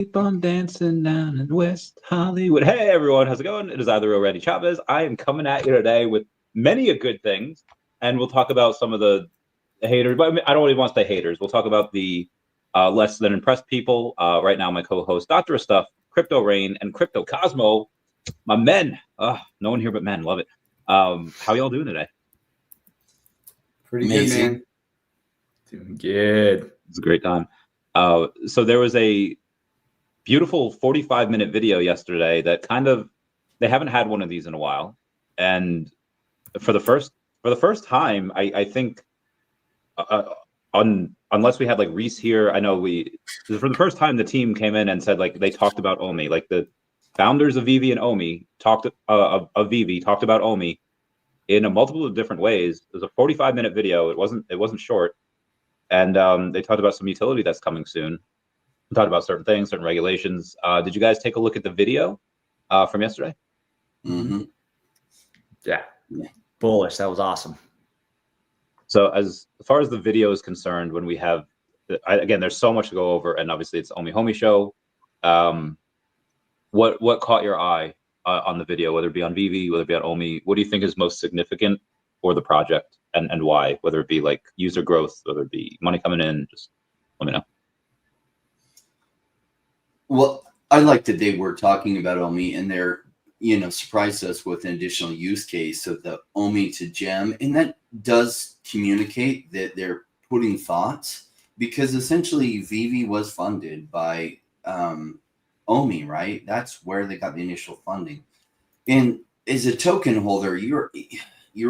Keep on dancing down in West Hollywood. Hey everyone, how's it going? It is either already Chavez. I am coming at you today with many a good things, and we'll talk about some of the haters. But I don't even want to say haters. We'll talk about the less than impressed people. Right now, my co-host, Doctor of Stuff, Crypto Rain, and Crypto Cosmo, my men. No one here but men. Love it. How y'all doing today? Pretty amazing. Good, man. Doing good. It's a great time. So there was a beautiful 45-minute video yesterday that they haven't had one of these in a while, and for the first time, I think unless we had like Reese here, I know for the first time the team came in and said like they talked about OMI, like the founders of VeVe and OMI talked of VeVe talked about OMI in a multiple of different ways. It was a 45-minute video. It wasn't short, and they talked about some utility that's coming soon. We talked about certain things, certain regulations. Did you guys take a look at the video from yesterday? Mm-hmm. Yeah. Bullish. That was awesome. So as far as the video is concerned, when we have, again, there's so much to go over, and obviously it's OMI-only show. What caught your eye on the video, whether it be on VeVe, whether it be on OMI? What do you think is most significant for the project, and why? Whether it be like user growth, whether it be money coming in, just let me know. Well, I like that they were talking about OMI, and they're, surprised us with an additional use case of the OMI to gem. And that does communicate that they're putting thoughts, because essentially VeVe was funded by OMI, right? That's where they got the initial funding. And as a token holder, you're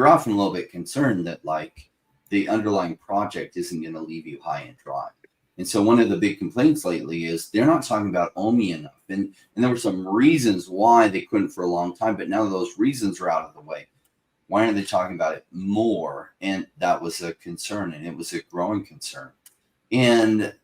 often a little bit concerned that like the underlying project isn't going to leave you high and dry. And so one of the big complaints lately is they're not talking about OMI enough. And there were some reasons why they couldn't for a long time, but now those reasons are out of the way. Why aren't they talking about it more? And that was a concern, and it was a growing concern. And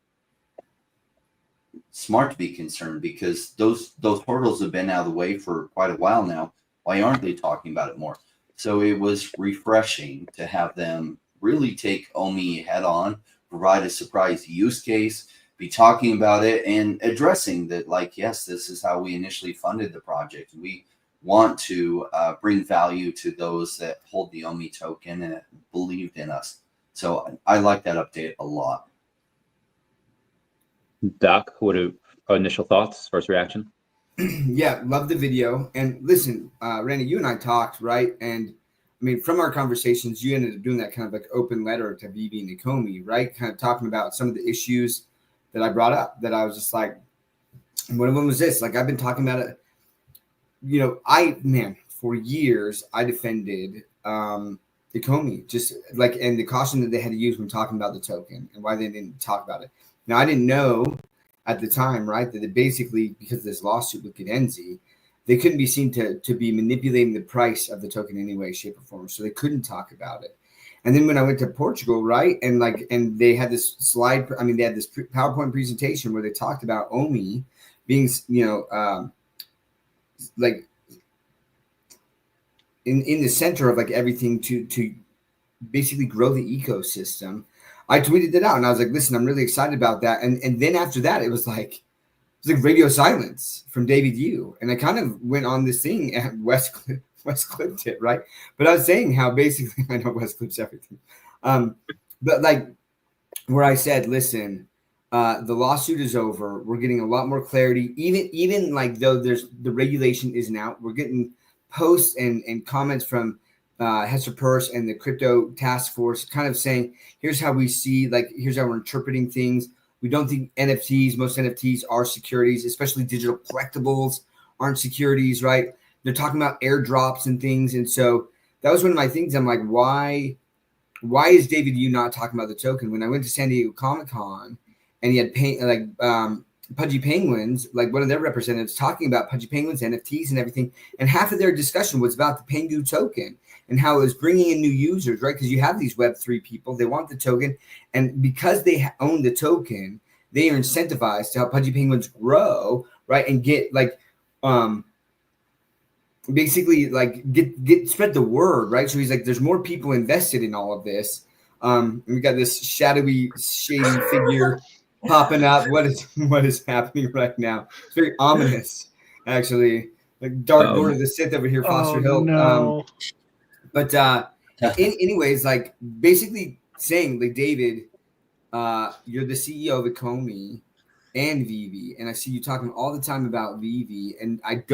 smart to be concerned, because those hurdles have been out of the way for quite a while now. Why aren't they talking about it more? So it was refreshing to have them really take OMI head on, provide a surprise use case, be talking about it and addressing that, like, yes, this is how we initially funded the project. We want to bring value to those that hold the OMI token and believed in us. So I like that update a lot. Doc, what are initial thoughts, first reaction? Yeah, love the video. And listen, Randy, you and I talked, right? And I mean, from our conversations, you ended up doing that kind of like open letter to VeVe and ECOMI, right? Kind of talking about some of the issues that I brought up, that I was just like, one of them was this. Like, I've been talking about it. For years, I defended ECOMI, just like, and the caution that they had to use when talking about the token and why they didn't talk about it. Now, I didn't know at the time, right, that it basically, because of this lawsuit with Cadenzi, they couldn't be seen to be manipulating the price of the token in any way, shape, or form. So they couldn't talk about it. And then when I went to Portugal, right, and they had this slide, they had this PowerPoint presentation where they talked about OMI being, like in the center of like everything to basically grow the ecosystem. I tweeted it out and I was like, listen, I'm really excited about that. And then after that, it was like radio silence from David Yu. And I kind of went on this thing and West clipped it, right? But I was saying how basically, I know West clips everything. But like where I said, listen, the lawsuit is over. We're getting a lot more clarity. Even like though the regulation isn't out, we're getting posts and comments from Hester Peirce and the crypto task force kind of saying, here's how we see, like, here's how we're interpreting things. We don't think most NFTs are securities, especially digital collectibles aren't securities, right? They're talking about airdrops and things. And so that was one of my things. I'm like, why is David Yu not talking about the token? When I went to San Diego Comic-Con and he had Pudgy Penguins, like one of their representatives talking about Pudgy Penguins, NFTs and everything. And half of their discussion was about the Pengu token and how it was bringing in new users, right? Because you have these Web3 people, they want the token. And because they own the token, they are incentivized to help Pudgy Penguins grow, right? And get like, basically like get spread the word, right? So he's like, there's more people invested in all of this. And we got this shadowy, shady figure popping up. What is happening right now? It's very ominous, actually. Like Dark Lord of the Sith over here, Foster Hilt. No. But anyways, like basically saying, like, David, you're the CEO of ECOMI and VeVe, and I see you talking all the time about VeVe, and I've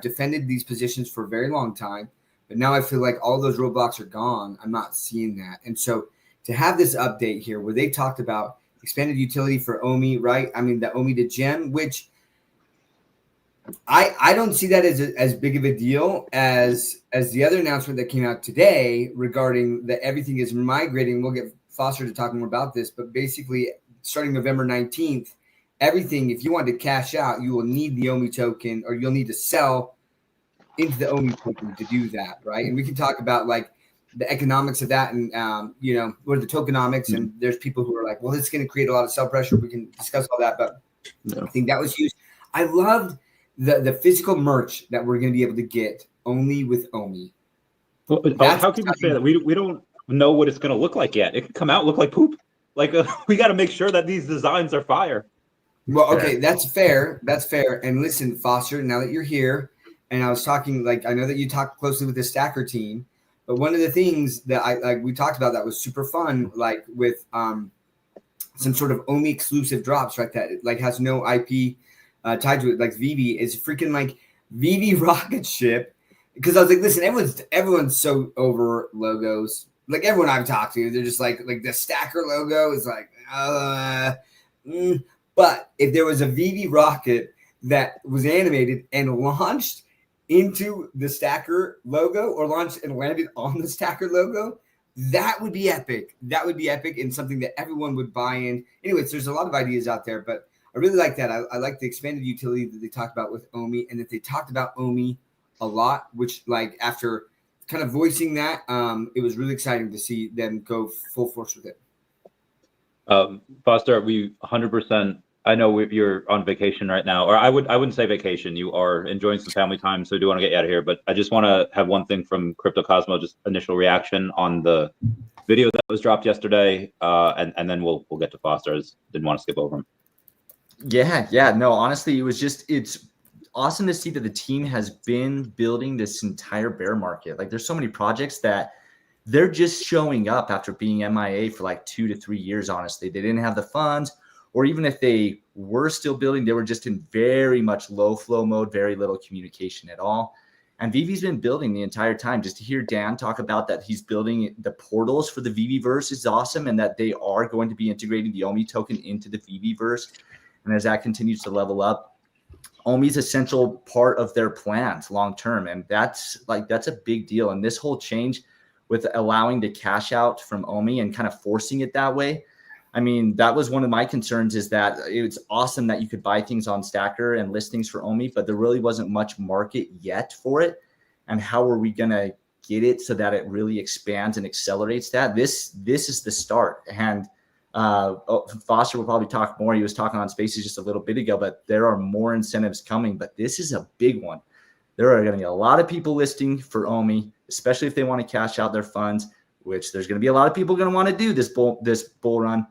defended these positions for a very long time, but now I feel like all those roadblocks are gone. I'm not seeing that. And so to have this update here where they talked about expanded utility for OMI, right? I mean, the OMI to gem, which I don't see that as big of a deal as the other announcement that came out today regarding that everything is migrating. We'll get Foster to talk more about this, but basically starting November 19th, everything, if you want to cash out, you will need the OMI token, or you'll need to sell into the OMI token to do that, right? And we can talk about like the economics of that and, what are the tokenomics, and there's people who are like, well, it's going to create a lot of sell pressure. We can discuss all that, but I think that was huge. I loved the physical merch that we're going to be able to get only with OMI. Well, how can we say that? We don't know what it's going to look like yet. It could come out, look like poop. Like we got to make sure that these designs are fire. Well, okay, that's fair. That's fair. And listen, Foster, now that you're here, and I was talking, like, I know that you talk closely with the Stacker team, but one of the things that we talked about that was super fun, like with some sort of OMI exclusive drops, right? That like has no IP tied to it, like VeVe is freaking like VeVe rocket ship. Because I was like, listen, everyone's so over logos. Like everyone I've talked to, they're just like the Stacker logo is like, But if there was a VeVe rocket that was animated and launched into the Stacker logo, or launched and landed on the Stacker logo, that would be epic. That would be epic, and something that everyone would buy in. Anyways, there's a lot of ideas out there, but I really like that. I like the expanded utility that they talked about with OMI, and that they talked about OMI a lot, which, like, after kind of voicing that, it was really exciting to see them go full force with it. Foster, we 100%. I know you're on vacation right now, or I wouldn't say vacation. You are enjoying some family time, so I do want to get you out of here. But I just want to have one thing from Crypto Cosmo, just initial reaction on the video that was dropped yesterday, and then we'll get to Foster. I just didn't want to skip over him. Yeah. No, honestly, it's awesome to see that the team has been building this entire bear market. Like, there's so many projects that they're just showing up after being MIA for like 2 to 3 years. Honestly, they didn't have the funds. Or even if they were still building, they were just in very much low flow mode, very little communication at all. And VeVe's been building the entire time. Just to hear Dan talk about that he's building the portals for the VeVe-verse is awesome, and that they are going to be integrating the OMI token into the VeVe-verse. And as that continues to level up, OMI's essential part of their plans long term. And that's a big deal. And this whole change with allowing the cash out from OMI and kind of forcing it that way, I mean, that was one of my concerns, is that it's awesome that you could buy things on Stacker and listings for OMI, but there really wasn't much market yet for it. And how are we going to get it so that it really expands and accelerates that? This is the start. And Foster will probably talk more. He was talking on Spaces just a little bit ago, but there are more incentives coming. But this is a big one. There are going to be a lot of people listing for OMI, especially if they want to cash out their funds, which there's going to be a lot of people going to want to do this bull run.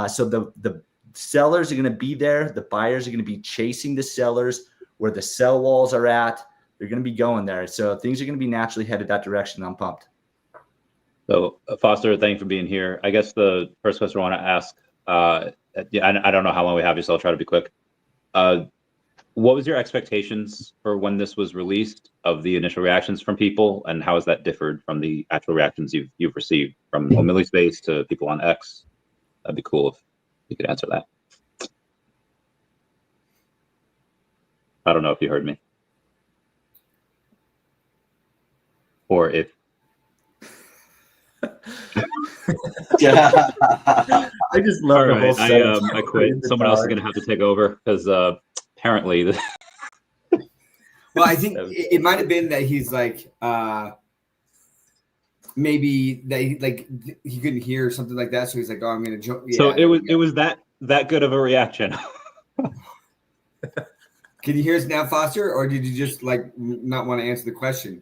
So the sellers are going to be there. The buyers are going to be chasing the sellers where the sell walls are at. They're going to be going there. So things are going to be naturally headed that direction. I'm pumped. So Foster, thank you for being here. I guess the first question I want to ask, I don't know how long we have, so I'll try to be quick. What was your expectations for when this was released, of the initial reactions from people, and how has that differed from the actual reactions you've received from OMI Space to people on X? That'd be cool if you could answer that. I don't know if you heard me. Or if... Yeah. I just love the whole setup. I quit. Someone else is going to have to take over, because apparently... Well, I think it might have been that he's like... maybe that he couldn't hear something like that, so he's like, "Oh, I'm gonna jump." Yeah, so it was that good of a reaction. Can you hear us now, Foster, or did you just like not want to answer the question?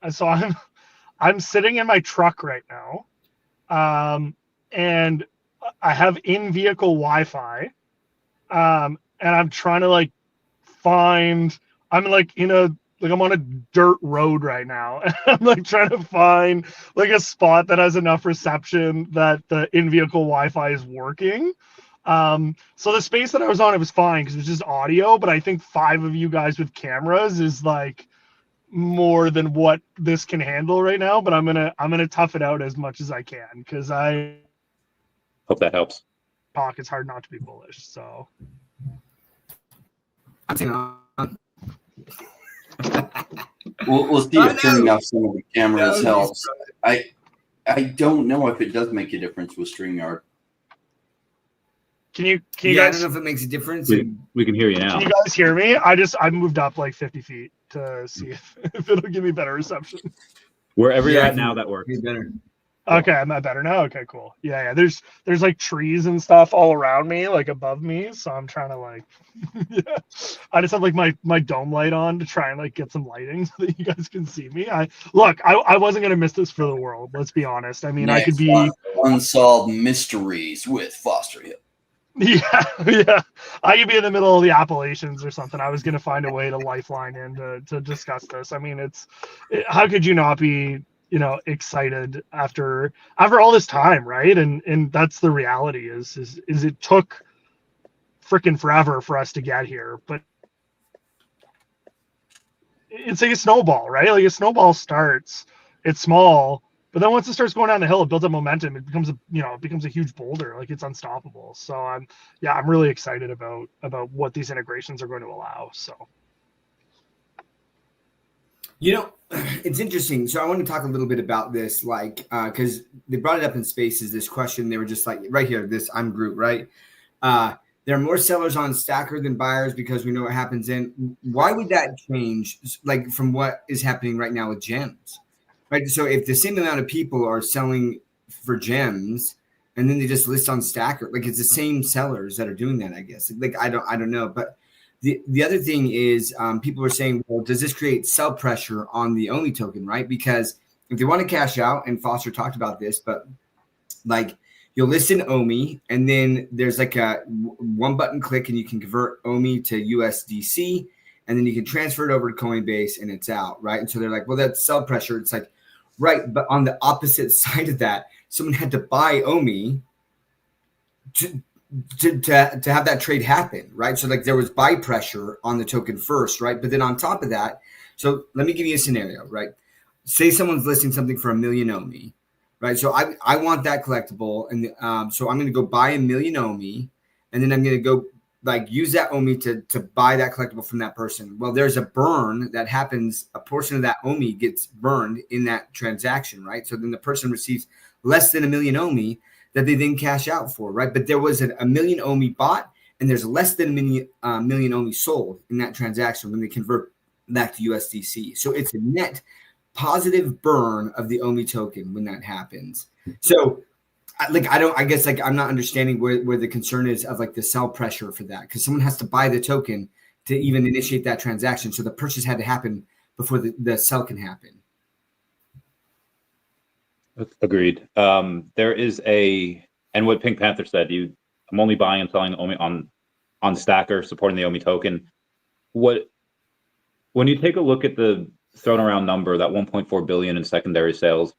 So I'm sitting in my truck right now, and I have in-vehicle Wi-Fi, and I'm trying to like find. I'm like I'm on a dirt road right now. I'm like trying to find like a spot that has enough reception that the in-vehicle Wi-Fi is working. So the space that I was on, it was fine because it was just audio. But I think 5 of you guys with cameras is like more than what this can handle right now. But I'm gonna tough it out as much as I can because I Hope that helps. talk. It's hard not to be bullish. So I'm saying on. We'll see I if turning know. off some of the cameras helps. I don't know if it does make a difference with StreamYard. can you I guys don't know if it makes a difference. We can hear you now. can you guys hear me? I moved up like 50 feet to see if it'll give me better reception. Wherever you're I at can now, that works. hear better. Okay, am I better now? Okay, cool. Yeah. There's like trees and stuff all around me, like above me. So I'm trying to like, yeah. I just have like my dome light on to try and like get some lighting so that you guys can see me. I wasn't gonna miss this for the world. Let's be honest. I mean, I could Next be. on Unsolved Mysteries with Foster Hill. Yeah. I could be in the middle of the Appalachians or something. I was gonna find a way to lifeline in to discuss this. I mean, how could you not be excited after all this time, right? And that's the reality is it took freaking forever for us to get here, but it's like a snowball, right? Like a snowball starts, it's small, but then once it starts going down the hill, it builds up momentum. It becomes a huge boulder. Like it's unstoppable. So I'm really excited about what these integrations are going to allow. So It's interesting. So I want to talk a little bit about this, like, because they brought it up in Spaces, this question. They were just like, right here, this I'm Groot, right? There are more sellers on Stacker than buyers because we know what happens in. Why would that change, like, from what is happening right now with gems? Right? So if the same amount of people are selling for gems and then they just list on Stacker, like it's the same sellers that are doing that, I guess. Like, I don't know. But the other thing is people are saying, well, does this create sell pressure on the OMI token, right? Because if they want to cash out, and Foster talked about this, but like you'll list an OMI and then there's like a one button click and you can convert OMI to USDC and then you can transfer it over to Coinbase and it's out, right? And so they're like, well, that's sell pressure. It's like, right. But on the opposite side of that, someone had to buy OMI to have that trade happen, right? So like there was buy pressure on the token first, right? But then on top of that, so let me give you a scenario, right? Say someone's listing something for 1 million OMI, right? So I want that collectible, and so I'm going to go buy 1 million OMI, and then I'm going to go like use that OMI to buy that collectible from that person. Well, there's a burn that happens. A portion of that OMI gets burned in that transaction, right? So then the person receives less than 1 million OMI that they then cash out for, right? But there was a million OMI bought, and there's less than a million OMI sold in that transaction when they convert back to USDC. So it's a net positive burn of the OMI token when that happens. So I guess I'm not understanding where the concern is of like the sell pressure for that, because someone has to buy the token to even initiate that transaction. So the purchase had to happen before the sell can happen. Agreed. There is and what Pink Panther said, I'm only buying and selling OMI on Stacker, supporting the OMI token. When you take a look at the thrown around number, that 1.4 billion in secondary sales,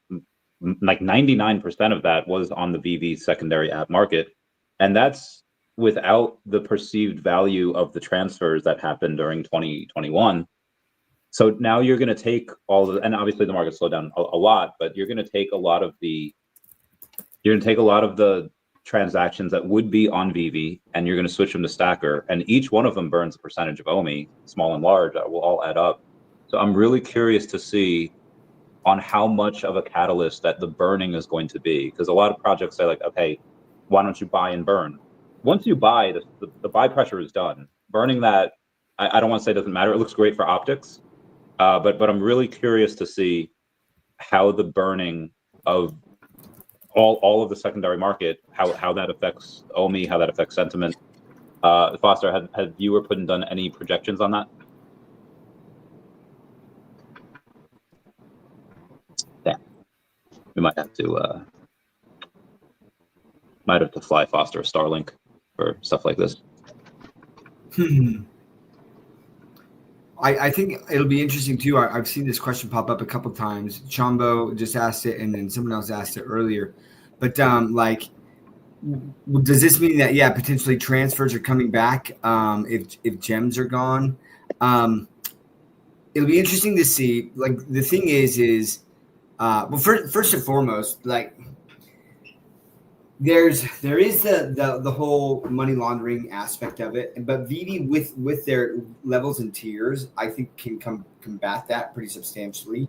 like 99% of that was on the VeVe secondary app market. And that's without the perceived value of the transfers that happened during 2021. So now you're going to take and obviously the market slowed down a lot, but you're going to take a lot of the transactions that would be on VeVe and you're going to switch them to Stacker, and each one of them burns a percentage of OMI, small and large, that will all add up. So I'm really curious to see on how much of a catalyst that the burning is going to be, because a lot of projects say like, okay, why don't you buy and burn? Once you buy, the buy pressure is done. Burning that, I don't want to say it doesn't matter. It looks great for optics. But I'm really curious to see how the burning of all of the secondary market, how that affects OMI, how that affects sentiment. Foster, have you or Puddin done any projections on that? Yeah, we might have to might have to fly Foster or Starlink for stuff like this. I think it'll be interesting too. I've seen this question pop up a couple times. Chombo just asked it, and then someone else asked it earlier. But like, does this mean that potentially transfers are coming back if gems are gone? It'll be interesting to see. Like the thing is well, first and foremost, like there is the whole money laundering aspect of it, but VeVe with their levels and tiers, I think can combat that pretty substantially.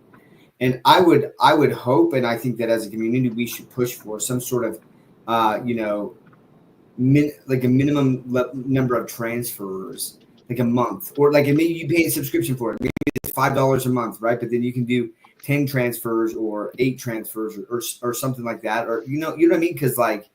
And I would hope, and I think that as a community, we should push for some sort of like a minimum number of transfers, like a month, or like maybe you pay a subscription for it. Maybe it's $5 a month, right? But then you can do 10 transfers or 8 transfers or something like that, or you know what I mean? Because like,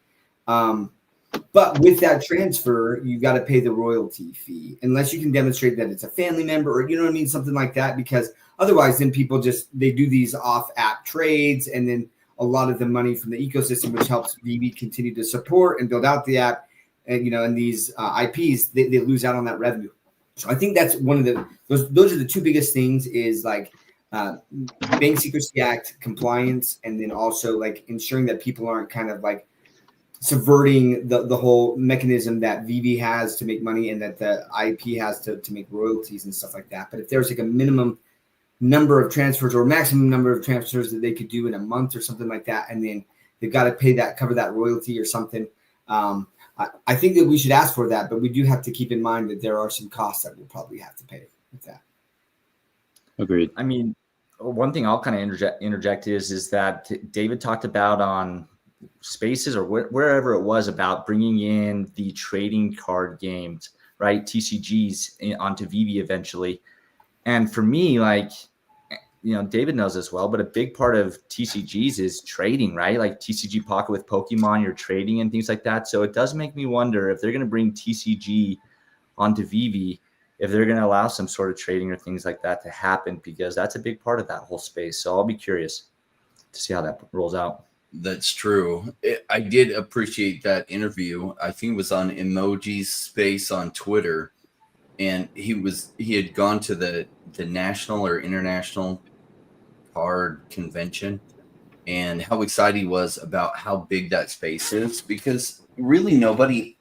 but with that transfer, you got to pay the royalty fee unless you can demonstrate that it's a family member, or you know what I mean, something like that. Because otherwise, then people they do these off-app trades, and then a lot of the money from the ecosystem, which helps VeVe continue to support and build out the app, and and these IPs, they lose out on that revenue. So I think that's one of those are the two biggest things is like Bank Secrecy Act compliance, and then also like ensuring that people aren't kind of like subverting the whole mechanism that VeVe has to make money and that the IP has to make royalties and stuff like that. But if there's like a minimum number of transfers or maximum number of transfers that they could do in a month or something like that, and then they've got to cover that royalty or something. I think that we should ask for that, but we do have to keep in mind that there are some costs that we'll probably have to pay with that. Agreed. I mean, one thing I'll kind of interject is that David talked about on Spaces or wherever it was about bringing in the trading card games, right? TCGs onto VeVe eventually. And for me, like, David knows this well, but a big part of TCGs is trading, right? Like TCG Pocket with Pokemon, you're trading and things like that. So it does make me wonder if they're going to bring TCG onto VeVe, if they're going to allow some sort of trading or things like that to happen, because that's a big part of that whole space. So I'll be curious to see how that rolls out. That's true. I did appreciate that interview. I think it was on Emoji's Space on Twitter, and he had gone to the national or international card convention, and how excited he was about how big that space is, because really nobody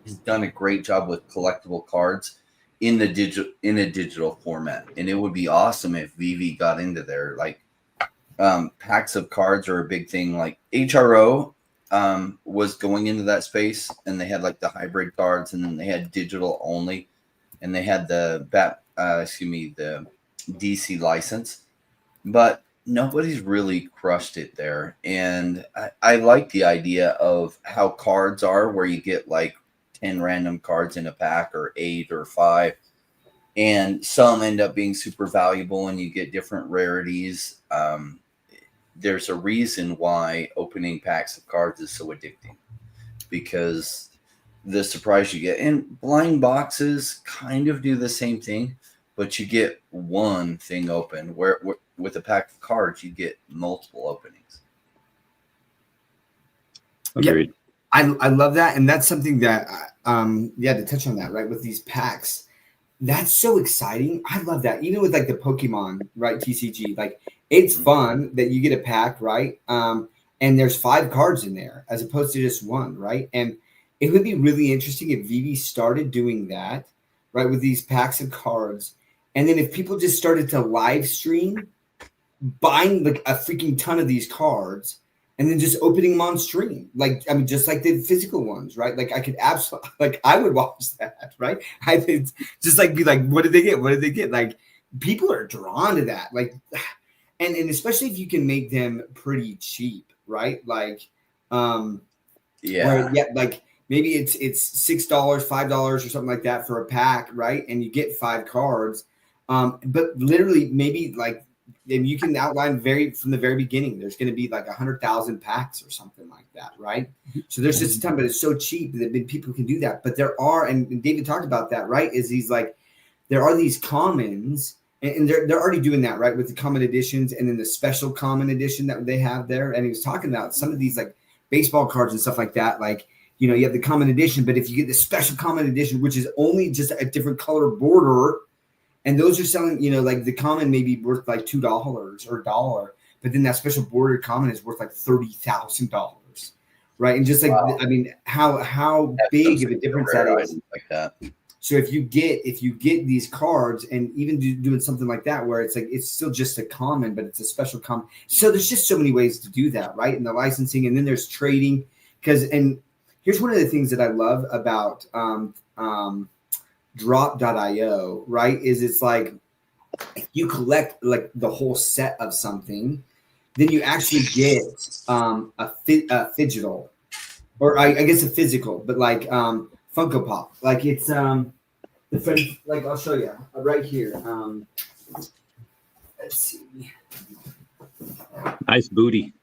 has done a great job with collectible cards in a digital format. And it would be awesome if VeVe got into there. Like packs of cards are a big thing. Like HRO was going into that space, and they had like the hybrid cards, and then they had digital only, and they had the the DC license, but nobody's really crushed it there. And I like the idea of how cards are, where you get like 10 random cards in a pack, or 8 or 5, and some end up being super valuable and you get different rarities. There's a reason why opening packs of cards is so addicting, because the surprise you get, and blind boxes kind of do the same thing, but you get one thing open, where with a pack of cards you get multiple openings. Agreed. Yeah, I love that, and that's something that to touch on that, right, with these packs, that's so exciting. I love that. Even with like the Pokemon, right, TCG, like it's fun that you get a pack, right, and there's 5 cards in there as opposed to just 1, right? And it would be really interesting if VeVe started doing that, right, with these packs of cards. And then if people just started to live stream buying like a freaking ton of these cards and then just opening them on stream, like, I mean, just like the physical ones, right? Like I could absolutely, like, I would watch that, right? I would just like be like, what did they get? What did they get? Like people are drawn to that. Like, and especially if you can make them pretty cheap, right? Like, like, maybe it's $6, $5 or something like that for a pack, right? And you get 5 cards. But literally, maybe like, and you can outline from the very beginning, there's going to be like 100,000 packs or something like that, right? So there's just a ton, but it's so cheap that people can do that. But there are, and David talked about that, right? Is these like, there are these commons, and they're already doing that, right? With the common editions and then the special common edition that they have there. And he was talking about some of these like baseball cards and stuff like that, like, you have the common edition, but if you get the special common edition, which is only just a different color border, and those are selling, like the common may be worth like $2 or $1, but then that special bordered common is worth like $30,000, right? And just like, I mean, how big of a difference that is. Like that. So if you get these cards, and even doing something like that, where it's like it's still just a common, but it's a special common. So there's just so many ways to do that, right? And the licensing, and then there's trading, and here's one of the things that I love about drop.io, right? Is it's like if you collect like the whole set of something, then you actually get a Phygital, or I guess a physical, but like Funko Pop. Like it's like I'll show you right here. Let's see. Nice booty.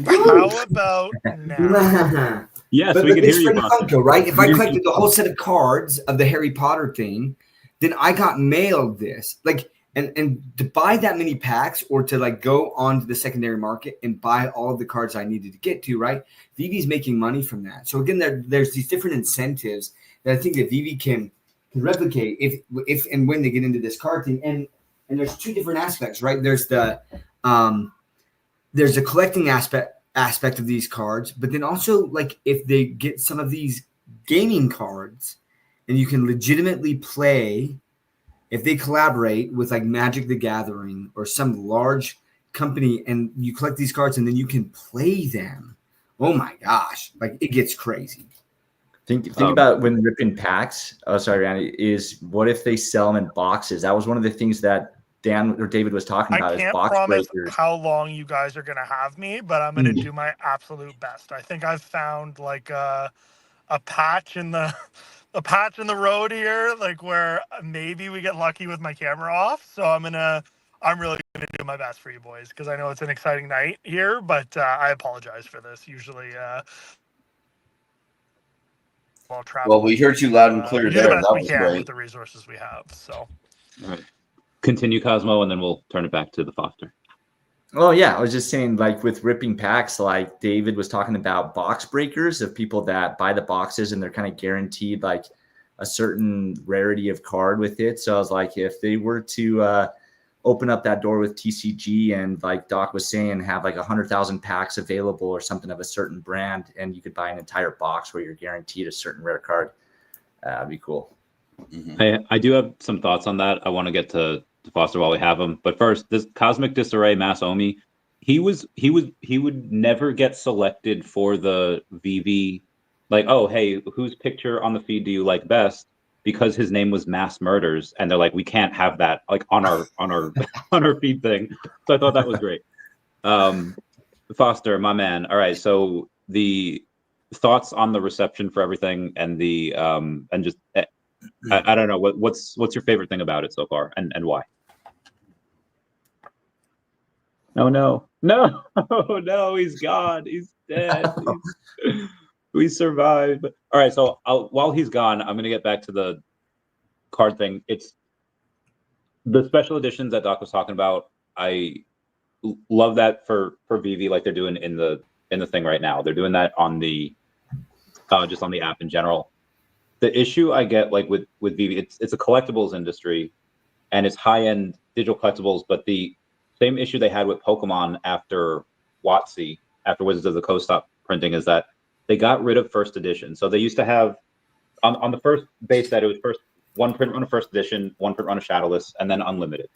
How about now? Yes, but we can hear it's you. pretty Funko, right? If I collected the whole set of cards of the Harry Potter thing, then I got mailed this. Like, and to buy that many packs, or to like go onto the secondary market and buy all of the cards I needed to get to, right? VeVe's making money from that. So again, there's these different incentives that I think that VeVe can replicate if and when they get into this card thing. And there's two different aspects, right? There's the collecting aspect of these cards, but then also like if they get some of these gaming cards and you can legitimately play, if they collaborate with like Magic the Gathering or some large company, and you collect these cards and then you can play them, oh my gosh, like it gets crazy. Think about when ripping packs. Oh, sorry, Randy. Is what if they sell them in boxes? That was one of the things that Dan or David was talking about. I can't promise how long you guys are going to have me, but I'm going to do my absolute best. I think I've found like a patch in the road here, like where maybe we get lucky with my camera off. So I'm really going to do my best for you boys, because I know it's an exciting night here, but I apologize for this. Usually, well, we heard you loud and clear there. That was great. With the resources we have. So, all right. Continue, Cosmo, and then we'll turn it back to the Foster. Oh yeah, I was just saying, like with ripping packs, like David was talking about box breakers, of people that buy the boxes and they're kind of guaranteed like a certain rarity of card with it. So I was like, if they were to open up that door with TCG and, like Doc was saying, have like 100,000 packs available or something of a certain brand, and you could buy an entire box where you're guaranteed a certain rare card, that'd be cool. Mm-hmm. I do have some thoughts on that. I want to get to Foster while we have him, but first, this Cosmic Disarray Mass Omi, he would never get selected for the VeVe, like, oh hey, whose picture on the feed do you like best, because his name was Mass Murders, and they're like, we can't have that like on our on our feed thing. So I thought that was great. Foster, my man. All right, so the thoughts on the reception for everything, and the and just I don't know what's your favorite thing about it so far, and why? No, he's gone. He's dead. We survived. All right, so while he's gone, I'm going to get back to the card thing. It's the special editions that Doc was talking about. I love that for VeVe, like they're doing in the thing right now. They're doing that on the just on the app in general. The issue I get like with VeVe, it's a collectibles industry, and it's high-end digital collectibles, but the same issue they had with Pokemon after WotC, after Wizards of the Coast stopped printing, is that they got rid of first edition. So they used to have on the first base set, it was first one print run of first edition, one print run of Shadowless, and then unlimited.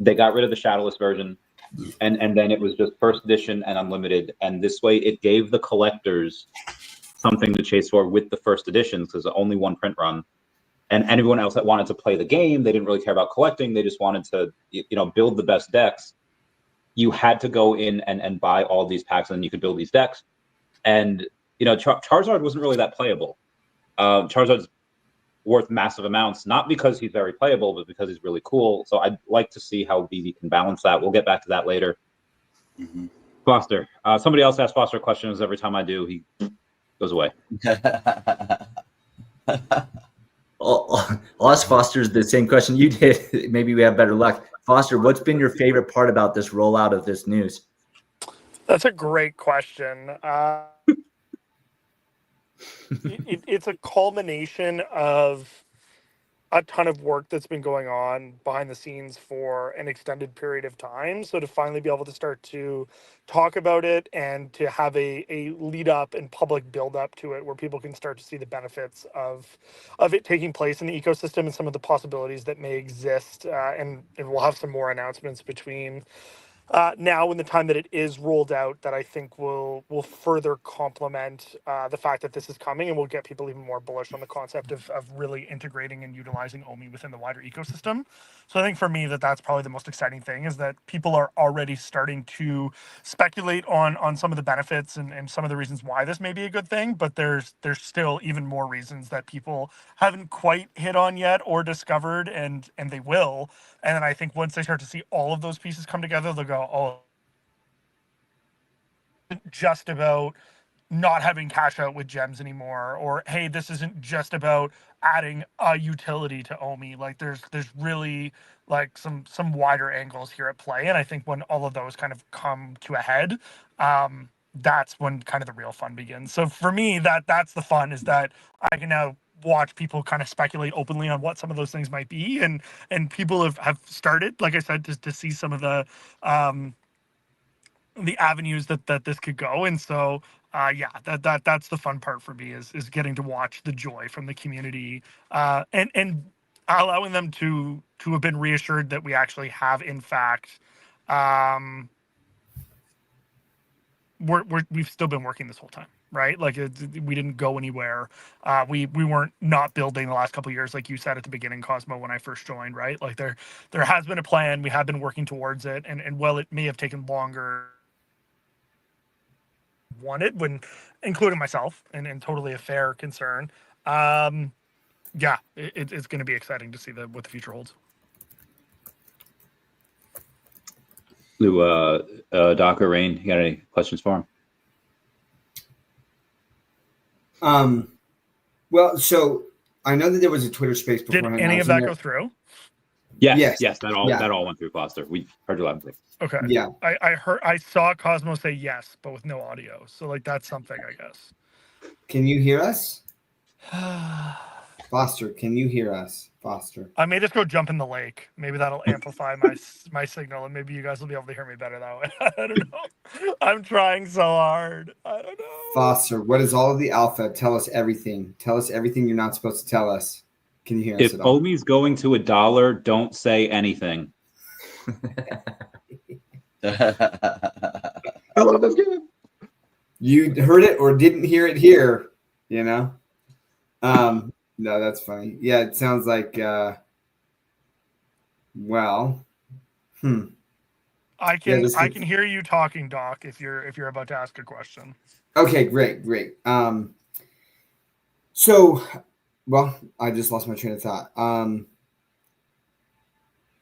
They got rid of the Shadowless version, and then it was just first edition and unlimited. And this way it gave the collectors something to chase for with the first editions, because only one print run. And anyone else that wanted to play the game, they didn't really care about collecting. They just wanted to, build the best decks. You had to go in and buy all these packs, and then you could build these decks. And, Charizard wasn't really that playable. Charizard's worth massive amounts, not because he's very playable, but because he's really cool. So I'd like to see how VeVe can balance that. We'll get back to that later. Mm-hmm. Foster. Somebody else asks Foster questions. Every time I do, he goes away. I'll ask Foster the same question you did. Maybe we have better luck. Foster, what's been your favorite part about this rollout of this news? That's a great question. It's a culmination of a ton of work that's been going on behind the scenes for an extended period of time. So to finally be able to start to talk about it and to have a lead up and public build up to it where people can start to see the benefits of it taking place in the ecosystem and some of the possibilities that may exist. And we'll have some more announcements between now and the time that it is rolled out that I think will further complement the fact that this is coming and will get people even more bullish on the concept of really integrating and utilizing OMI within the wider ecosystem. So I think for me that's probably the most exciting thing is that people are already starting to speculate on some of the benefits and some of the reasons why this may be a good thing, but there's still even more reasons that people haven't quite hit on yet or discovered and they will. And then I think once they start to see all of those pieces come together, they'll go, oh, just about not having cash out with gems anymore, or hey, this isn't just about adding a utility to OMI. Like there's really like some wider angles here at play. And I think when all of those kind of come to a head, that's when kind of the real fun begins. So for me, that's the fun, is that I can now watch people kind of speculate openly on what some of those things might be, and people have started, like I said, to see some of the avenues that this could go. And so yeah, that's the fun part for me, is getting to watch the joy from the community, and allowing them to have been reassured that we actually have in fact we've still been working this whole time, right? Like we didn't go anywhere. We weren't not building the last couple of years, like you said at the beginning, Cosmo, when I first joined, right? Like there has been a plan. We have been working towards it, and while it may have taken longer wanted, when including myself, and totally a fair concern. Yeah, it's going to be exciting to see what the future holds. Lou, Doc or Rain, you got any questions for him? Well, so I know that there was a Twitter space Did beforehand. any of that go through? Yes, that all went through, Foster. We heard you loud and clear. Okay. Yeah. I saw Cosmo say yes, but with no audio. So like that's something, I guess. Can you hear us? Foster, can you hear us? Foster. I may just go jump in the lake. Maybe that'll amplify my signal, and maybe you guys will be able to hear me better that way. I don't know. I'm trying so hard. I don't know. Foster, what is all of the alpha? Tell us everything. Tell us everything you're not supposed to tell us. Can you hear us If at all? OMI's going to $1, don't say anything. Hello, that's good. You heard it or didn't hear it here, you know? No, that's funny. Yeah, it sounds like well. I can hear you talking, Doc, if you're about to ask a question. Okay, great. So, well, I just lost my train of thought.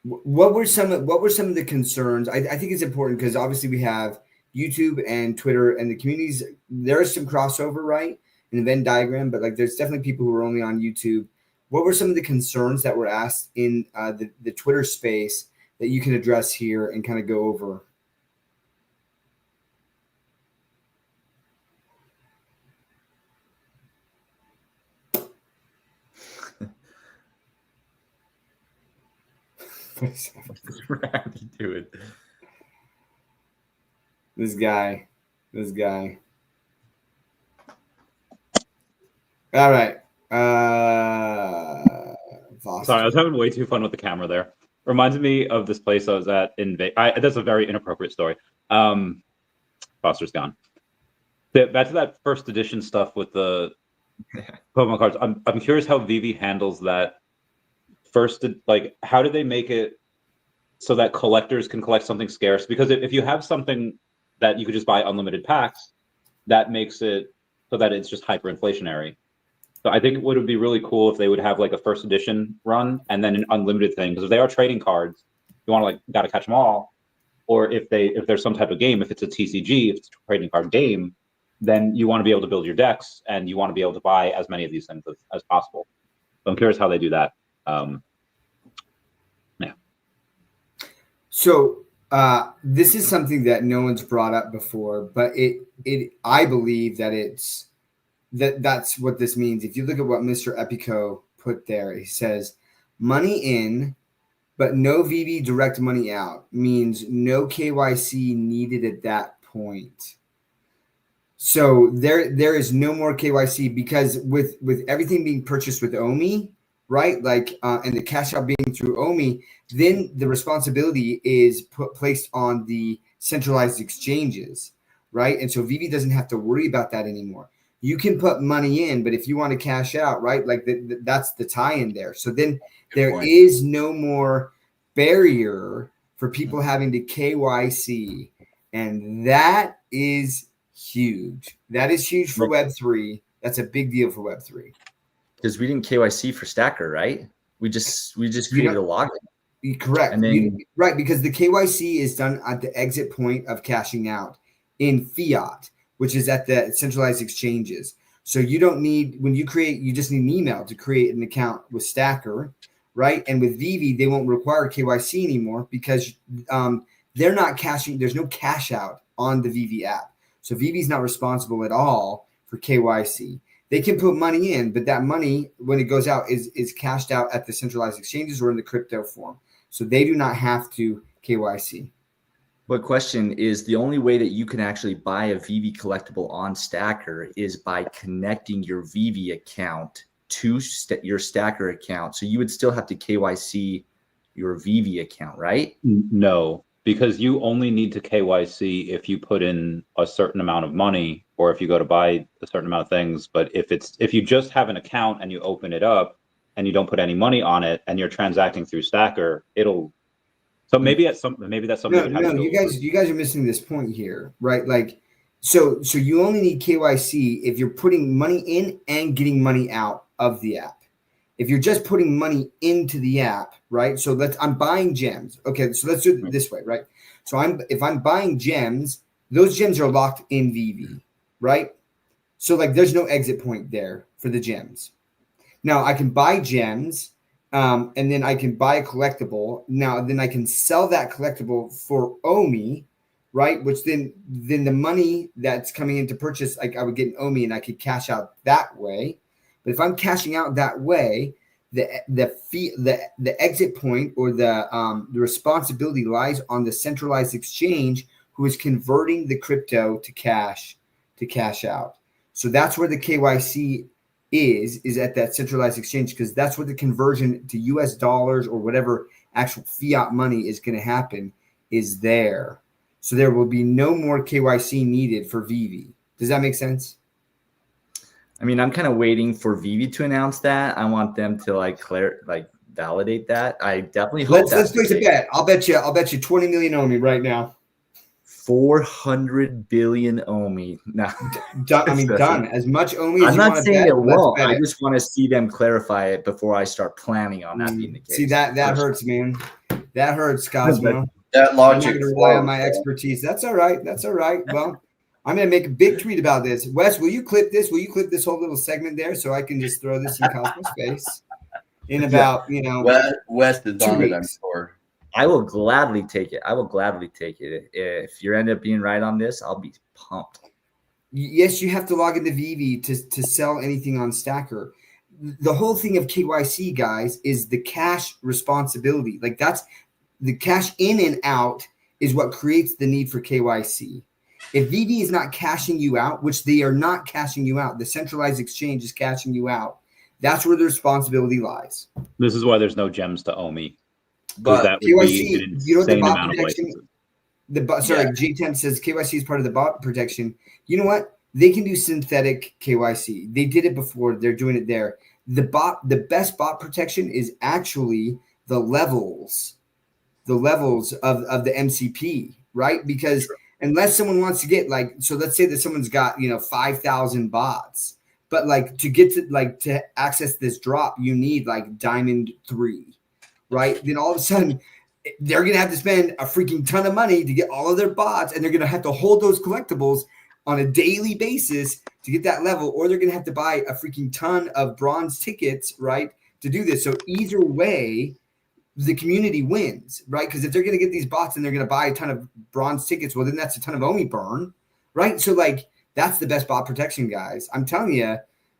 What were some of the concerns? I think it's important because obviously we have YouTube and Twitter and the communities. There is some crossover, right, in the Venn diagram, but like there's definitely people who are only on YouTube. What were some of the concerns that were asked in the Twitter space that you can address here and kind of go over? What's Randy doing? This guy. All right. Sorry, I was having way too fun with the camera there. Reminds me of this place I was at in Vegas. That's a very inappropriate story. Foster's gone. Back to that first edition stuff with the Pokemon cards. I'm curious how VeVe handles that. First, like, how did they make it so that collectors can collect something scarce? Because if you have something that you could just buy unlimited packs, that makes it so that it's just hyperinflationary. So I think it would be really cool if they would have like a first edition run and then an unlimited thing. Because if they are trading cards, you want to like gotta catch them all. Or if there's some type of game, if it's a TCG, if it's a trading card game, then you want to be able to build your decks and you want to be able to buy as many of these things as possible. So I'm curious how they do that. Yeah. So This is something that no one's brought up before, but I believe that that's what this means. If you look at what Mr. Epico put there, he says money in, but no VeVe direct money out means no KYC needed at that point. So there is no more KYC because with everything being purchased with OMI, right? Like and the cash out being through OMI, then the responsibility is placed on the centralized exchanges, right? And so VeVe doesn't have to worry about that anymore. You can put money in, but if you want to cash out, right? Like that's the tie-in there. So then there is no more barrier for people having to KYC, and that is huge. That is huge for Web3. That's a big deal for Web3. Because we didn't KYC for Stacker, right? We just created a login. Correct. And then, right, because the KYC is done at the exit point of cashing out in fiat, which is at the centralized exchanges. So you don't need, when you create, you just need an email to create an account with Stacker, right? And with VeVe, they won't require KYC anymore because they're not cashing. There's no cash out on the VeVe app. So VeVe is not responsible at all for KYC. They can put money in, but that money, when it goes out, is cashed out at the centralized exchanges or in the crypto form. So they do not have to KYC. But question is, the only way that you can actually buy a VeVe collectible on Stacker is by connecting your VeVe account to your Stacker account. So you would still have to KYC your VeVe account, right? No, because you only need to KYC if you put in a certain amount of money or if you go to buy a certain amount of things. But if you just have an account and you open it up and you don't put any money on it and you're transacting through Stacker, maybe that's something. No, you guys are missing this point here, right? Like, so you only need KYC if you're putting money in and getting money out of the app. If you're just putting money into the app, right? So I'm buying gems. Okay, so let's do it this way, right? So if I'm buying gems, those gems are locked in VeVe, right? So like there's no exit point there for the gems. Now I can buy gems, and then I can buy a collectible. Now then I can sell that collectible for OMI, right? Which then the money that's coming in to purchase, like I would get an OMI and I could cash out that way. But if I'm cashing out that way, the exit point or the responsibility lies on the centralized exchange who is converting the crypto to cash out. So that's where the KYC is at that centralized exchange, because that's where the conversion to US dollars or whatever actual fiat money is going to happen is there. So there will be no more KYC needed for VeVe. Does that make sense? I mean, I'm kind of waiting for VeVe to announce that. I want them to validate that. I definitely hope let's place a bet. I'll bet you 20 million OMI right now. 400 billion OMI. No, done. As much OMI as I'm you not want saying bet, it won't. I it. just want to see them clarify it before I start planning on that being the case. See, that hurts, man. That hurts, Cosmo. That logic. I'm not rely on my expertise. That's all right. Well, I'm going to make a big tweet about this. Wes, will you clip this? Will you clip this whole little segment there so I can just throw this in Cosmo's face in about, Wes is 2 on weeks. it, I'm sure. I will gladly take it. If you end up being right on this, I'll be pumped. Yes, you have to log into VeVe to sell anything on Stacker. The whole thing of KYC, guys, is the cash responsibility. Like that's the cash in and out is what creates the need for KYC. If VeVe is not cashing you out, which they are not cashing you out, the centralized exchange is cashing you out. That's where the responsibility lies. This is why there's no gems to OMI. But that would KYC, be an insane amount of licenses. J10 says KYC is part of the bot protection. You know what? They can do synthetic KYC. They did it before. They're doing it there. The best bot protection is actually the levels of the MCP, right? Because unless someone wants to get so let's say that someone's got 5,000 bots, but to access this drop, you need diamond 3, right? Then all of a sudden they're gonna have to spend a freaking ton of money to get all of their bots, and they're gonna have to hold those collectibles on a daily basis to get that level, or they're gonna have to buy a freaking ton of bronze tickets, right, to do this. So either way, the community wins, right? Because if they're going to get these bots and they're going to buy a ton of bronze tickets, well, then that's a ton of OMI burn, right? So like that's the best bot protection, guys. I'm telling you,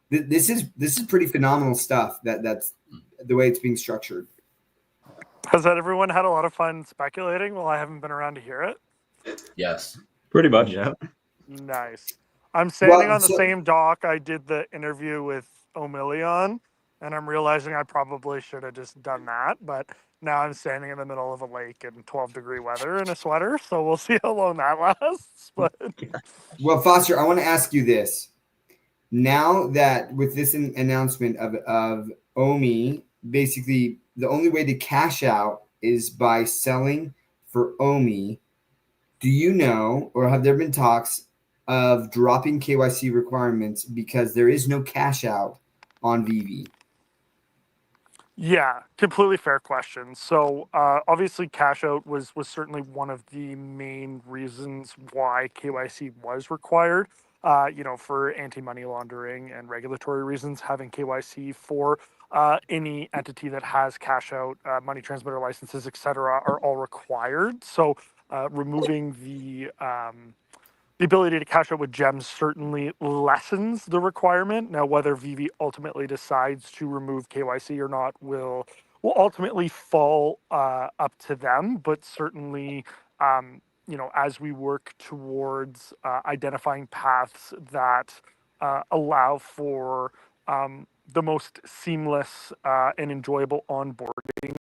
this is pretty phenomenal stuff. That's the way it's being structured. Has that everyone had a lot of fun speculating? Well, I haven't been around to hear it. Yes. Pretty much. Yeah. Nice. I'm standing Well, on the same dock I did the interview with OMI-only on, and I'm realizing I probably should have just done that, but now I'm standing in the middle of a lake in 12-degree weather in a sweater, so we'll see how long that lasts. But Well, Foster, I want to ask you this. Now that with this announcement of OMI, basically the only way to cash out is by selling for OMI. Do you know, or have there been talks of dropping KYC requirements because there is no cash out on VeVe? yeah, completely fair question. So obviously, cash out was certainly one of the main reasons why KYC was required. For anti-money laundering and regulatory reasons, having KYC for any entity that has cash out, money transmitter licenses, etc., are all required. So removing the ability to cash out with gems certainly lessens the requirement. Now, whether VeVe ultimately decides to remove KYC or not will ultimately fall up to them. But certainly, as we work towards identifying paths that allow for the most seamless and enjoyable onboarding,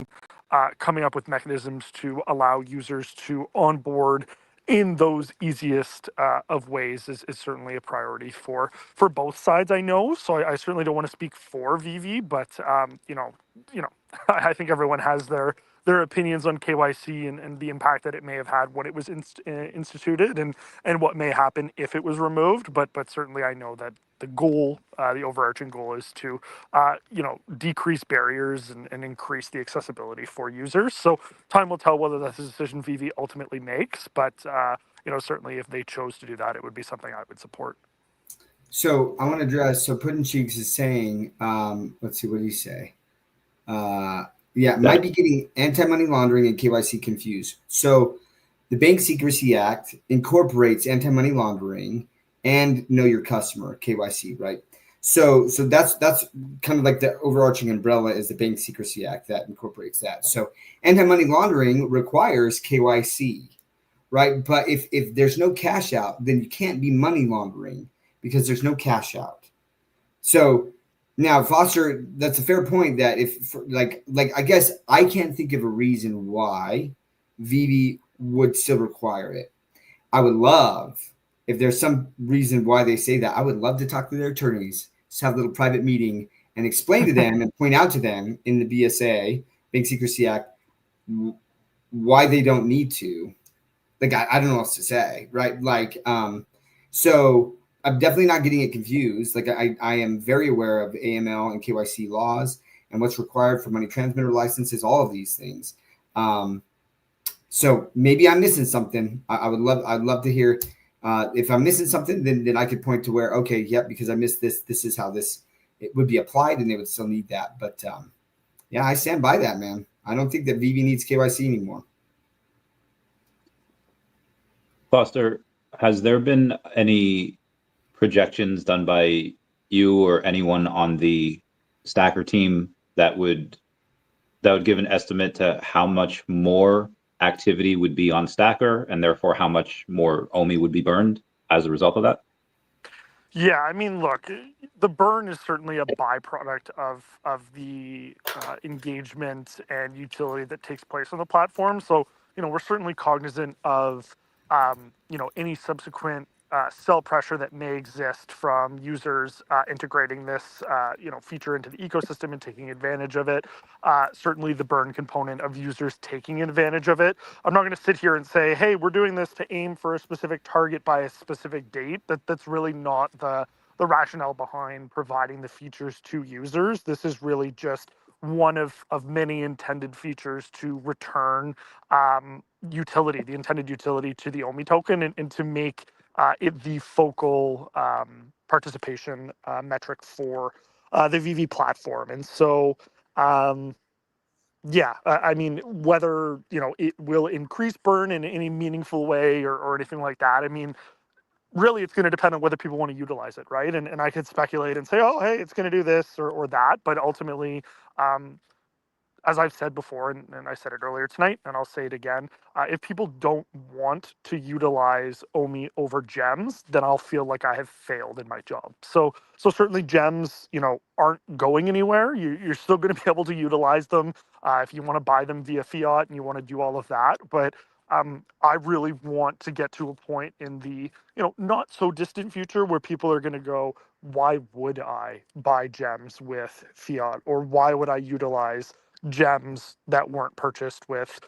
coming up with mechanisms to allow users to onboard in those easiest of ways is certainly a priority for both sides. I know, so I certainly don't want to speak for VeVe, but I think everyone has their opinions on KYC and the impact that it may have had when it was instituted and what may happen if it was removed. But certainly I know that the goal, the overarching goal, is to decrease barriers and increase the accessibility for users. So time will tell whether that's a decision VeVe ultimately makes. But certainly if they chose to do that, it would be something I would support. So I want to address. So Puddin Cheeks is saying, let's see, what did he say? Might be getting anti-money laundering and KYC confused. So the Bank Secrecy Act incorporates anti-money laundering and know your customer, KYC, right? So that's kind of like the overarching umbrella is the Bank Secrecy Act that incorporates that. So anti-money laundering requires KYC, right? But if there's no cash out, then you can't be money laundering because there's no cash out. So now, Foster, that's a fair point that if like I guess I can't think of a reason why VeVe would still require it. I would love, if there's some reason why they say that, I would love to talk to their attorneys, just have a little private meeting and explain to them and point out to them in the BSA, Bank Secrecy Act, why they don't need to. Like, I don't know what else to say, right? Like, so I'm definitely not getting it confused. Like I am very aware of AML and KYC laws and what's required for money transmitter licenses, all of these things. So maybe I'm missing something. I'd love to hear if I'm missing something, then I could point to where, okay, yep, because I missed this. This is how it would be applied and they would still need that. But yeah, I stand by that, man. I don't think that VeVe needs KYC anymore. Foster, has there been any projections done by you or anyone on the Stacker team that would give an estimate to how much more activity would be on Stacker and therefore how much more OMI would be burned as a result of that? Yeah, I mean, look, the burn is certainly a byproduct of the engagement and utility that takes place on the platform. So, we're certainly cognizant of, any subsequent sell pressure that may exist from users integrating this, feature into the ecosystem and taking advantage of it. Certainly the burn component of users taking advantage of it. I'm not going to sit here and say, hey, we're doing this to aim for a specific target by a specific date. That's really not the rationale behind providing the features to users. This is really just one of many intended features to return utility, the intended utility to the OMI token and to make it the focal participation metric for the VeVe platform. And so, yeah, I mean, whether, you know, it will increase burn in any meaningful way or anything like that. I mean, really it's going to depend on whether people want to utilize it, right? And I could speculate and say, oh, hey, it's going to do this or that, but ultimately, um, as I've said before, and I said it earlier tonight, and I'll say it again, if people don't want to utilize OMI over gems, then I'll feel like I have failed in my job. So certainly gems, you know, aren't going anywhere. You're still going to be able to utilize them if you want to buy them via fiat and you want to do all of that. But I really want to get to a point in the, you know, not so distant future where people are going to go, why would I buy gems with fiat, or why would I utilize gems that weren't purchased with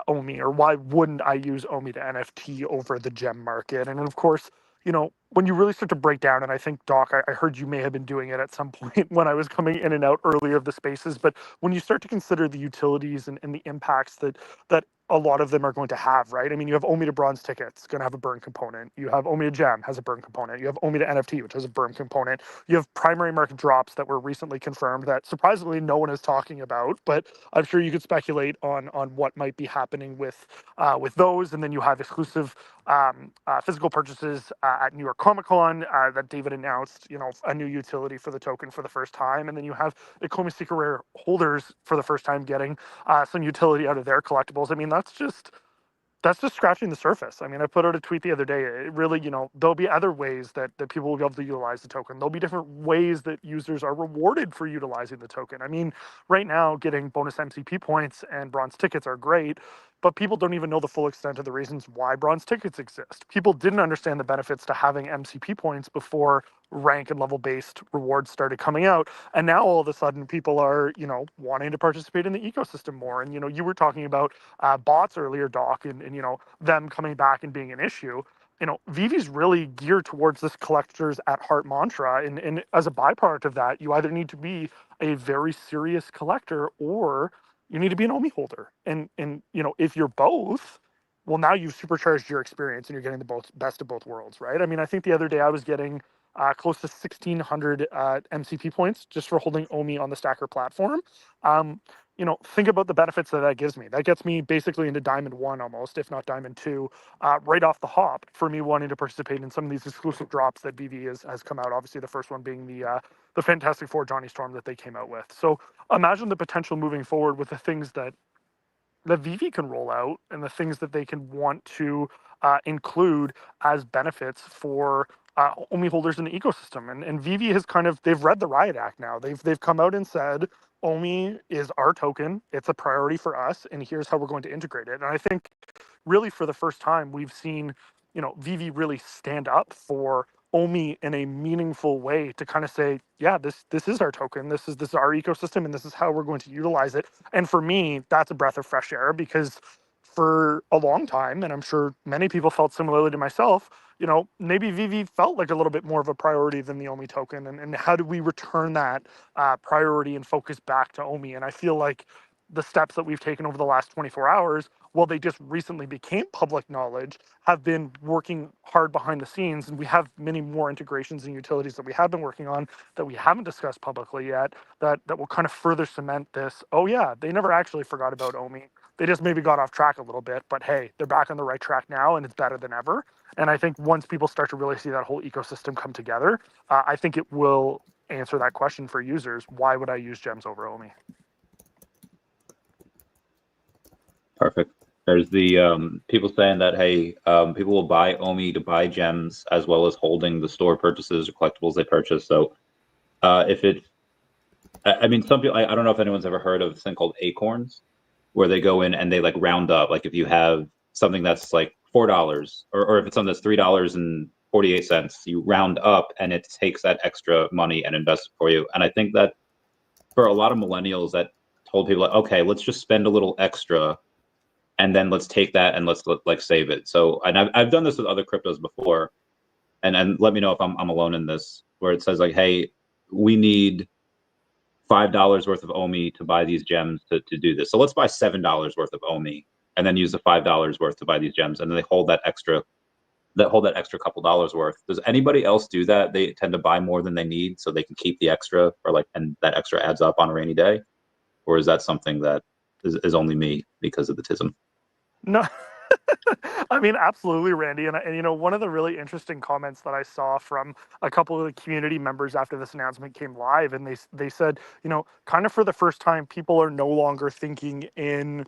OMI, or why wouldn't I use OMI to NFT over the gem market? And of course, you know, when you really start to break down, and I think Doc, I heard you may have been doing it at some point when I was coming in and out earlier of the spaces, but when you start to consider the utilities and the impacts that a lot of them are going to have, right? I mean, you have OMI to bronze tickets, going to have a burn component. You have OMI to gem, has a burn component. You have OMI to NFT, which has a burn component. You have primary market drops that were recently confirmed that surprisingly no one is talking about, but I'm sure you could speculate on what might be happening with those. And then you have exclusive physical purchases at New York Comic Con that David announced, you know, a new utility for the token for the first time. And then you have ECOMI Secret Rare holders for the first time getting some utility out of their collectibles. I mean, that's just scratching the surface. I mean, I put out a tweet the other day. It really, you know, there'll be other ways that people will be able to utilize the token. There'll be different ways that users are rewarded for utilizing the token. I mean, right now, getting bonus MCP points and bronze tickets are great, but people don't even know the full extent of the reasons why bronze tickets exist. People didn't understand the benefits to having MCP points before rank and level based rewards started coming out. And now all of a sudden people are, you know, wanting to participate in the ecosystem more. And, you know, you were talking about bots earlier, Doc, and, you know, them coming back and being an issue. You know, VeVe's really geared towards this collectors at heart mantra. And as a byproduct of that, you either need to be a very serious collector or you need to be an OMI holder. And you know, if you're both, well, now you've supercharged your experience and you're getting the best of both worlds, right? I mean, I think the other day I was getting close to 1,600 MCP points just for holding OMI on the Stacker platform. You know, think about the benefits that gives me. That gets me basically into Diamond 1 almost, if not Diamond 2, right off the hop for me wanting to participate in some of these exclusive drops that VeVe has come out. Obviously, the first one being the Fantastic Four Johnny Storm that they came out with. So imagine the potential moving forward with the things that VeVe can roll out and the things that they can want to include as benefits for OMI holders in the ecosystem. And VeVe has they've read the Riot Act now. They've come out and said, OMI is our token. It's a priority for us, and here's how we're going to integrate it. And I think really for the first time, we've seen, you know, VeVe really stand up for OMI in a meaningful way to kind of say, yeah, this is our token. This is our ecosystem, and this is how we're going to utilize it. And for me, that's a breath of fresh air because for a long time, and I'm sure many people felt similarly to myself, you know, maybe VeVe felt like a little bit more of a priority than the OMI token. And how do we return that priority and focus back to OMI? And I feel like the steps that we've taken over the last 24 hours, well, they just recently became public knowledge, have been working hard behind the scenes. And we have many more integrations and utilities that we have been working on that we haven't discussed publicly yet that will kind of further cement this. Oh, yeah, they never actually forgot about OMI. They just maybe got off track a little bit, but hey, they're back on the right track now and it's better than ever. And I think once people start to really see that whole ecosystem come together, I think it will answer that question for users. Why would I use gems over OMI? Perfect. There's the people saying that, hey, people will buy OMI to buy gems as well as holding the store purchases or collectibles they purchase. So if it, I mean, some people, I don't know if anyone's ever heard of this thing called acorns, where they go in and they like round up. Like if you have something that's like $4 or if it's something that's $3.48, you round up and it takes that extra money and invests it for you. And I think that for a lot of millennials that told people, like, okay, let's just spend a little extra and then let's take that and let's like save it. So, and I've done this with other cryptos before, and let me know if I'm alone in this, where it says like, hey, we need $5 worth of OMI to buy these gems to do this. So let's buy $7 worth of OMI and then use the $5 worth to buy these gems. And then they hold that extra couple dollars worth. Does anybody else do that? They tend to buy more than they need so they can keep the extra, or like, and that extra adds up on a rainy day? Or is that something that is only me because of the tism. No, I mean, absolutely, Randy. And you know, one of the really interesting comments that I saw from a couple of the community members after this announcement came live, and they said, you know, kind of for the first time, people are no longer thinking in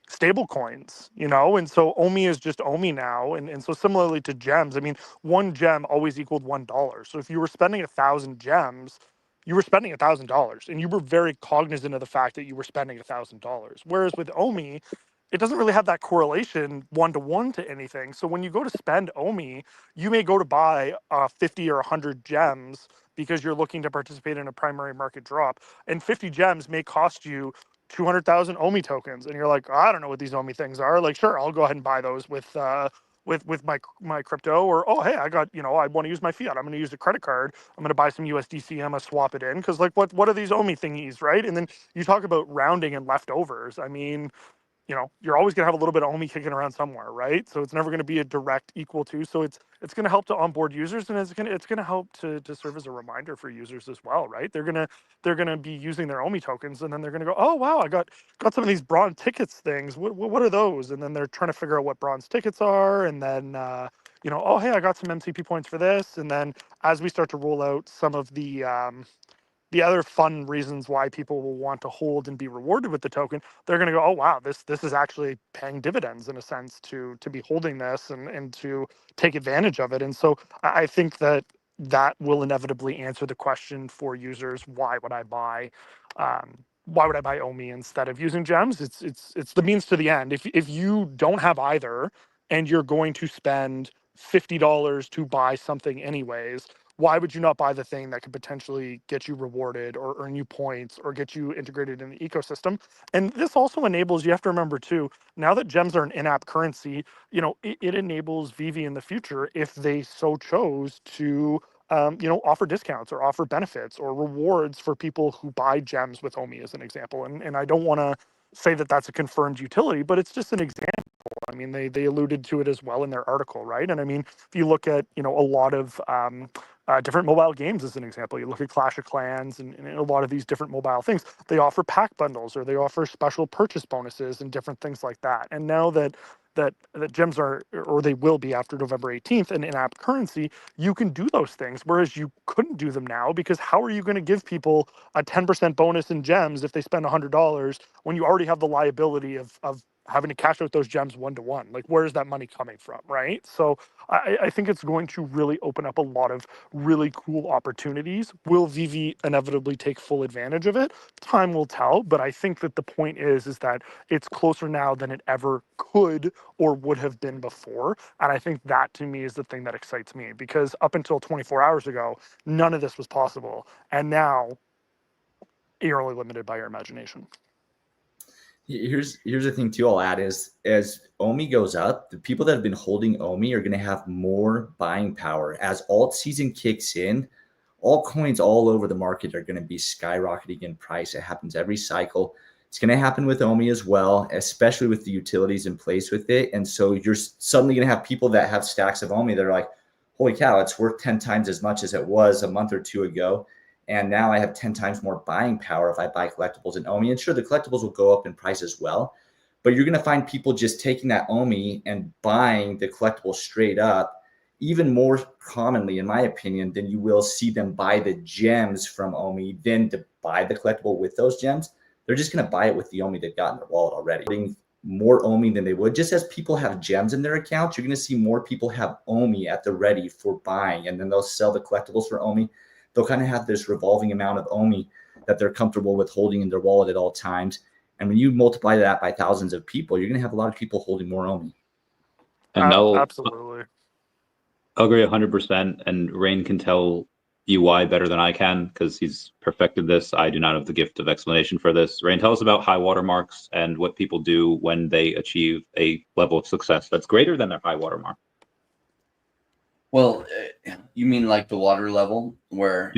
stable coins, you know, and so OMI is just OMI now. And so similarly to gems, I mean, one gem always equaled $1. So if you were spending 1,000 gems, you were spending $1,000, and you were very cognizant of the fact that you were spending $1,000. Whereas with OMI, it doesn't really have that correlation one-to-one to anything. So when you go to spend OMI, you may go to buy 50 or 100 gems because you're looking to participate in a primary market drop, and 50 gems may cost you 200,000 OMI tokens, and you're like, "Oh, I don't know what these OMI things are." Like, sure, I'll go ahead and buy those with my crypto, or oh, hey, I got, you know, I want to use my fiat. I'm going to use a credit card. I'm going to buy some USDC. I'm going to swap it in because, like, what are these OMI thingies, right? And then you talk about rounding and leftovers. I mean, you know, you're always going to have a little bit of OMI kicking around somewhere, right? So it's never going to be a direct equal to. So it's going to help to onboard users, and it's going to help to serve as a reminder for users as well, right? They're going to be using their OMI tokens, and then they're going to go, oh wow, I got some of these bronze tickets things. What are those? And then they're trying to figure out what bronze tickets are, and then you know, oh hey, I got some MCP points for this. And then as we start to roll out some of the other fun reasons why people will want to hold and be rewarded with the token, they're going to go, oh wow, this is actually paying dividends in a sense to be holding this and to take advantage of it. And so I think that will inevitably answer the question for users: why would I buy? Why would I buy OMI instead of using gems? It's the means to the end. If you don't have either, and you're going to spend $50 to buy something anyways, why would you not buy the thing that could potentially get you rewarded or earn you points or get you integrated in the ecosystem? And this also enables, you have to remember too, now that gems are an in-app currency, you know, it enables VeVe in the future, if they so chose, to you know, offer discounts or offer benefits or rewards for people who buy gems with OMI, as an example. And I don't want to say that that's a confirmed utility, but it's just an example. I mean, they alluded to it as well in their article, right? And I mean, if you look at, you know, a lot of different mobile games as an example, you look at Clash of Clans and a lot of these different mobile things, they offer pack bundles or they offer special purchase bonuses and different things like that. And now that gems are, or they will be after November 18th, an in-app currency, you can do those things, whereas you couldn't do them now, because how are you going to give people a 10% bonus in gems if they spend $100 when you already have the liability of having to cash out those gems one-to-one? Like, where is that money coming from, right? So I think it's going to really open up a lot of really cool opportunities. Will VeVe inevitably take full advantage of it? Time will tell, but I think that the point is that it's closer now than it ever could or would have been before. And I think that, to me, is the thing that excites me, because up until 24 hours ago, none of this was possible. And now you're only limited by your imagination. Here's the thing too, I'll add is, as OMI goes up, the people that have been holding OMI are going to have more buying power. As alt season kicks in, all coins all over the market are going to be skyrocketing in price. It happens every cycle. It's going to happen with OMI as well, especially with the utilities in place with it. And so you're suddenly going to have people that have stacks of OMI that are like, holy cow, it's worth 10 times as much as it was a month or two ago. And now I have 10 times more buying power if I buy collectibles in OMI. And sure, the collectibles will go up in price as well, but you're going to find people just taking that OMI and buying the collectible straight up, even more commonly, in my opinion, than you will see them buy the gems from OMI, then to buy the collectible with those gems. They're just going to buy it with the OMI they've got in their wallet already. Putting more OMI than they would. Just as people have gems in their accounts, you're going to see more people have OMI at the ready for buying, and then they'll sell the collectibles for OMI. They'll kind of have this revolving amount of OMI that they're comfortable with holding in their wallet at all times. And when you multiply that by thousands of people, you're going to have a lot of people holding more OMI. And Absolutely. I'll agree 100%. And Rain can tell you why better than I can, because he's perfected this. I do not have the gift of explanation for this. Rain, tell us about high watermarks and what people do when they achieve a level of success that's greater than their high watermark. Well, you mean like the water level where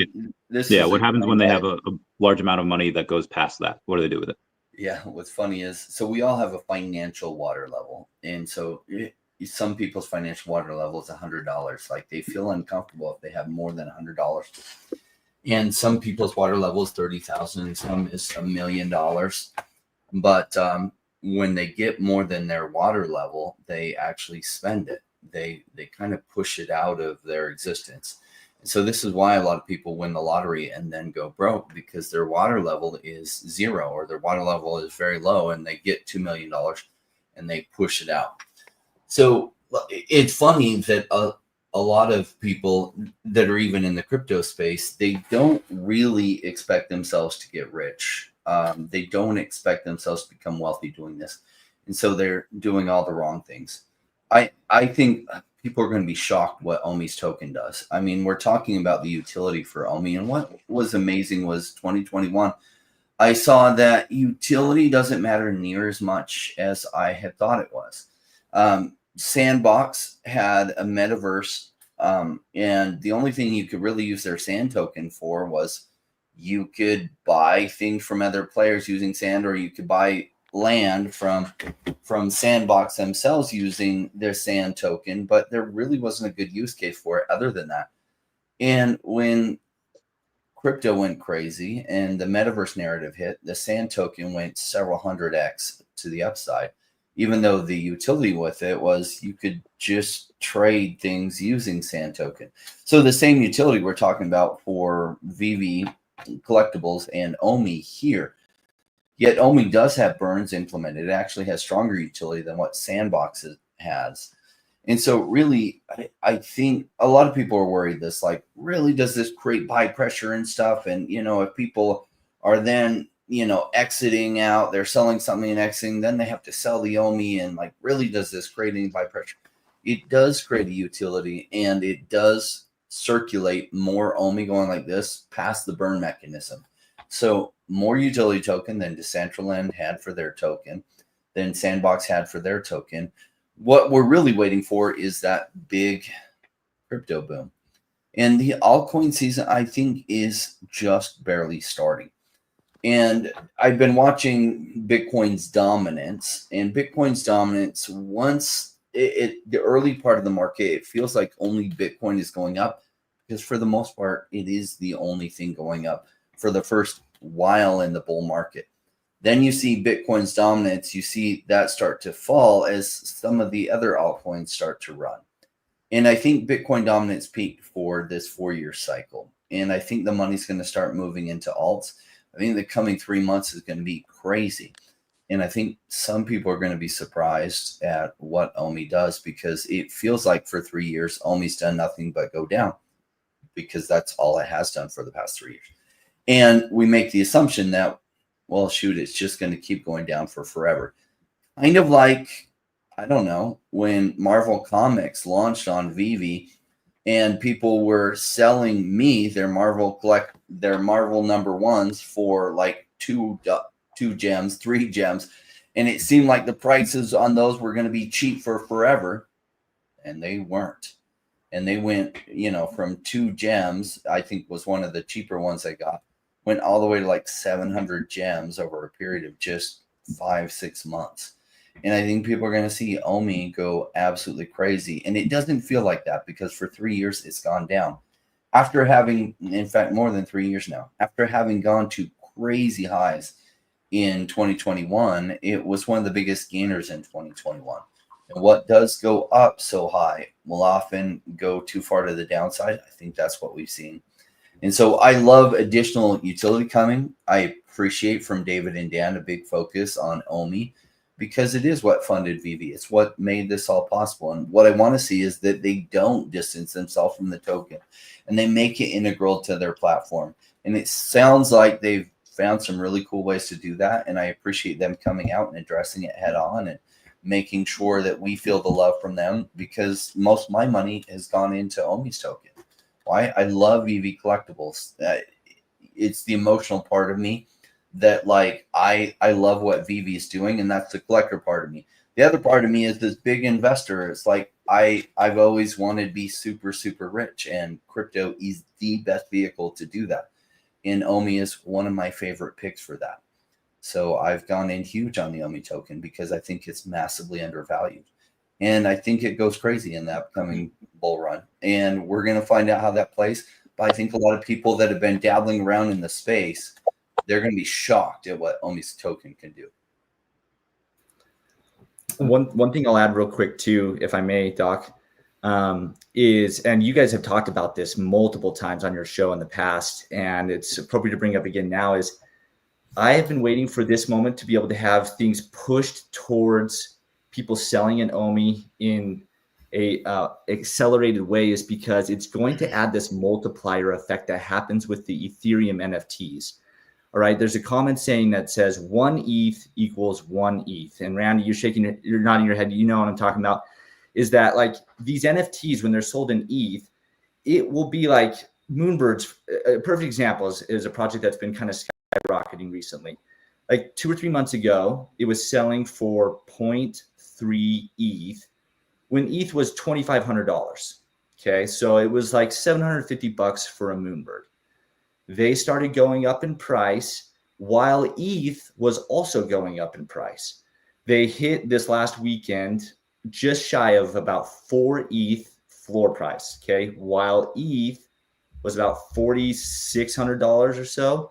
this? Yeah. What happens when they have a large amount of money that goes past that? What do they do with it? Yeah. What's funny is, so we all have a financial water level. And so some people's financial water level is $100. Like, they feel uncomfortable if they have more than $100. And some people's water level is 30,000, and some is $1 million. But when they get more than their water level, they actually spend it. They kind of push it out of their existence. And so this is why a lot of people win the lottery and then go broke, because their water level is zero, or their water level is very low, and they get $2 million and they push it out. So it's funny that a lot of people that are even in the crypto space, they don't really expect themselves to get rich. They don't expect themselves to become wealthy doing this. And so they're doing all the wrong things. I think people are going to be shocked what OMI's token does. I mean, we're talking about the utility for OMI, and what was amazing was 2021. I saw that utility doesn't matter near as much as I had thought it was. Sandbox had a metaverse, and the only thing you could really use their sand token for was you could buy things from other players using sand, or you could buy land from Sandbox themselves using their sand token, but there really wasn't a good use case for it other than that. And when crypto went crazy and the metaverse narrative hit, the sand token went several 100x to the upside, even though the utility with it was you could just trade things using sand token. So the same utility we're talking about for VeVe collectibles and OMI here. Yet OMI does have burns implemented. It actually has stronger utility than what Sandbox has. And so really, I think a lot of people are worried this, like, really, does this create buy pressure and stuff? And, if people are then, exiting out, they're selling something and exiting, then they have to sell the OMI. And like, really, does this create any buy pressure? It does create a utility, and it does circulate more OMI going like this past the burn mechanism. So more utility token than Decentraland had for their token, than Sandbox had for their token. What we're really waiting for is that big crypto boom. And the altcoin season, I think, is just barely starting. And I've been watching Bitcoin's dominance, and Bitcoin's dominance, once the early part of the market, it feels like only Bitcoin is going up, because for the most part, it is the only thing going up for the first while in the bull market. Then you see Bitcoin's dominance, you see that start to fall as some of the other altcoins start to run. And I think Bitcoin dominance peaked for this 4-year cycle. And I think the money's going to start moving into alts. I think the coming 3 months is going to be crazy. And I think some people are going to be surprised at what OMI does, because it feels like for 3 years, OMI's done nothing but go down, because that's all it has done for the past 3 years. And we make the assumption that, well, shoot, it's just going to keep going down for forever. Kind of like, I don't know, when Marvel Comics launched on VeVe and people were selling me their Marvel number ones for like two gems, 3 gems. And it seemed like the prices on those were going to be cheap for forever. And they weren't. And they went, from 2 gems, I think was one of the cheaper ones I got, went all the way to like 700 gems over a period of just 5-6 months. And I think people are going to see OMI go absolutely crazy. And it doesn't feel like that, because for 3 years, it's gone down. After having, in fact, more than 3 years now, after having gone to crazy highs in 2021, it was one of the biggest gainers in 2021. And what does go up so high will often go too far to the downside. I think that's what we've seen. And so I love additional utility coming. I appreciate from David and Dan a big focus on OMI, because it is what funded VeVe. It's what made this all possible. And what I want to see is that they don't distance themselves from the token, and they make it integral to their platform. And it sounds like they've found some really cool ways to do that. And I appreciate them coming out and addressing it head on and making sure that we feel the love from them, because most of my money has gone into OMI's token. Why? I love VeVe collectibles. It's the emotional part of me that, like, I love what VeVe is doing, and that's the collector part of me. The other part of me is this big investor. It's like I've always wanted to be super, super rich, and crypto is the best vehicle to do that. And OMI is one of my favorite picks for that. So I've gone in huge on the OMI token, because I think it's massively undervalued. And I think it goes crazy in the upcoming bull run. And we're going to find out how that plays. But I think a lot of people that have been dabbling around in the space, they're going to be shocked at what OMI's token can do. one thing I'll add real quick too, if I may, Doc, is, and you guys have talked about this multiple times on your show in the past, and it's appropriate to bring up again now, is I have been waiting for this moment to be able to have things pushed towards people selling an OMI in a accelerated way, is because it's going to add this multiplier effect that happens with the Ethereum NFTs. All right, there's a comment saying that says 1 ETH equals 1 ETH. And Randy, you're nodding your head. You know what I'm talking about. Is that like these NFTs, when they're sold in ETH, it will be like Moonbirds. A perfect example is a project that's been kind of skyrocketing recently. Like 2 or 3 months ago, it was selling for 0.3 ETH when ETH was $2,500. Okay, so it was like $750 for a Moonbird. They started going up in price while ETH was also going up in price. They hit this last weekend just shy of about 4 ETH floor price, okay, while ETH was about $4,600 or so.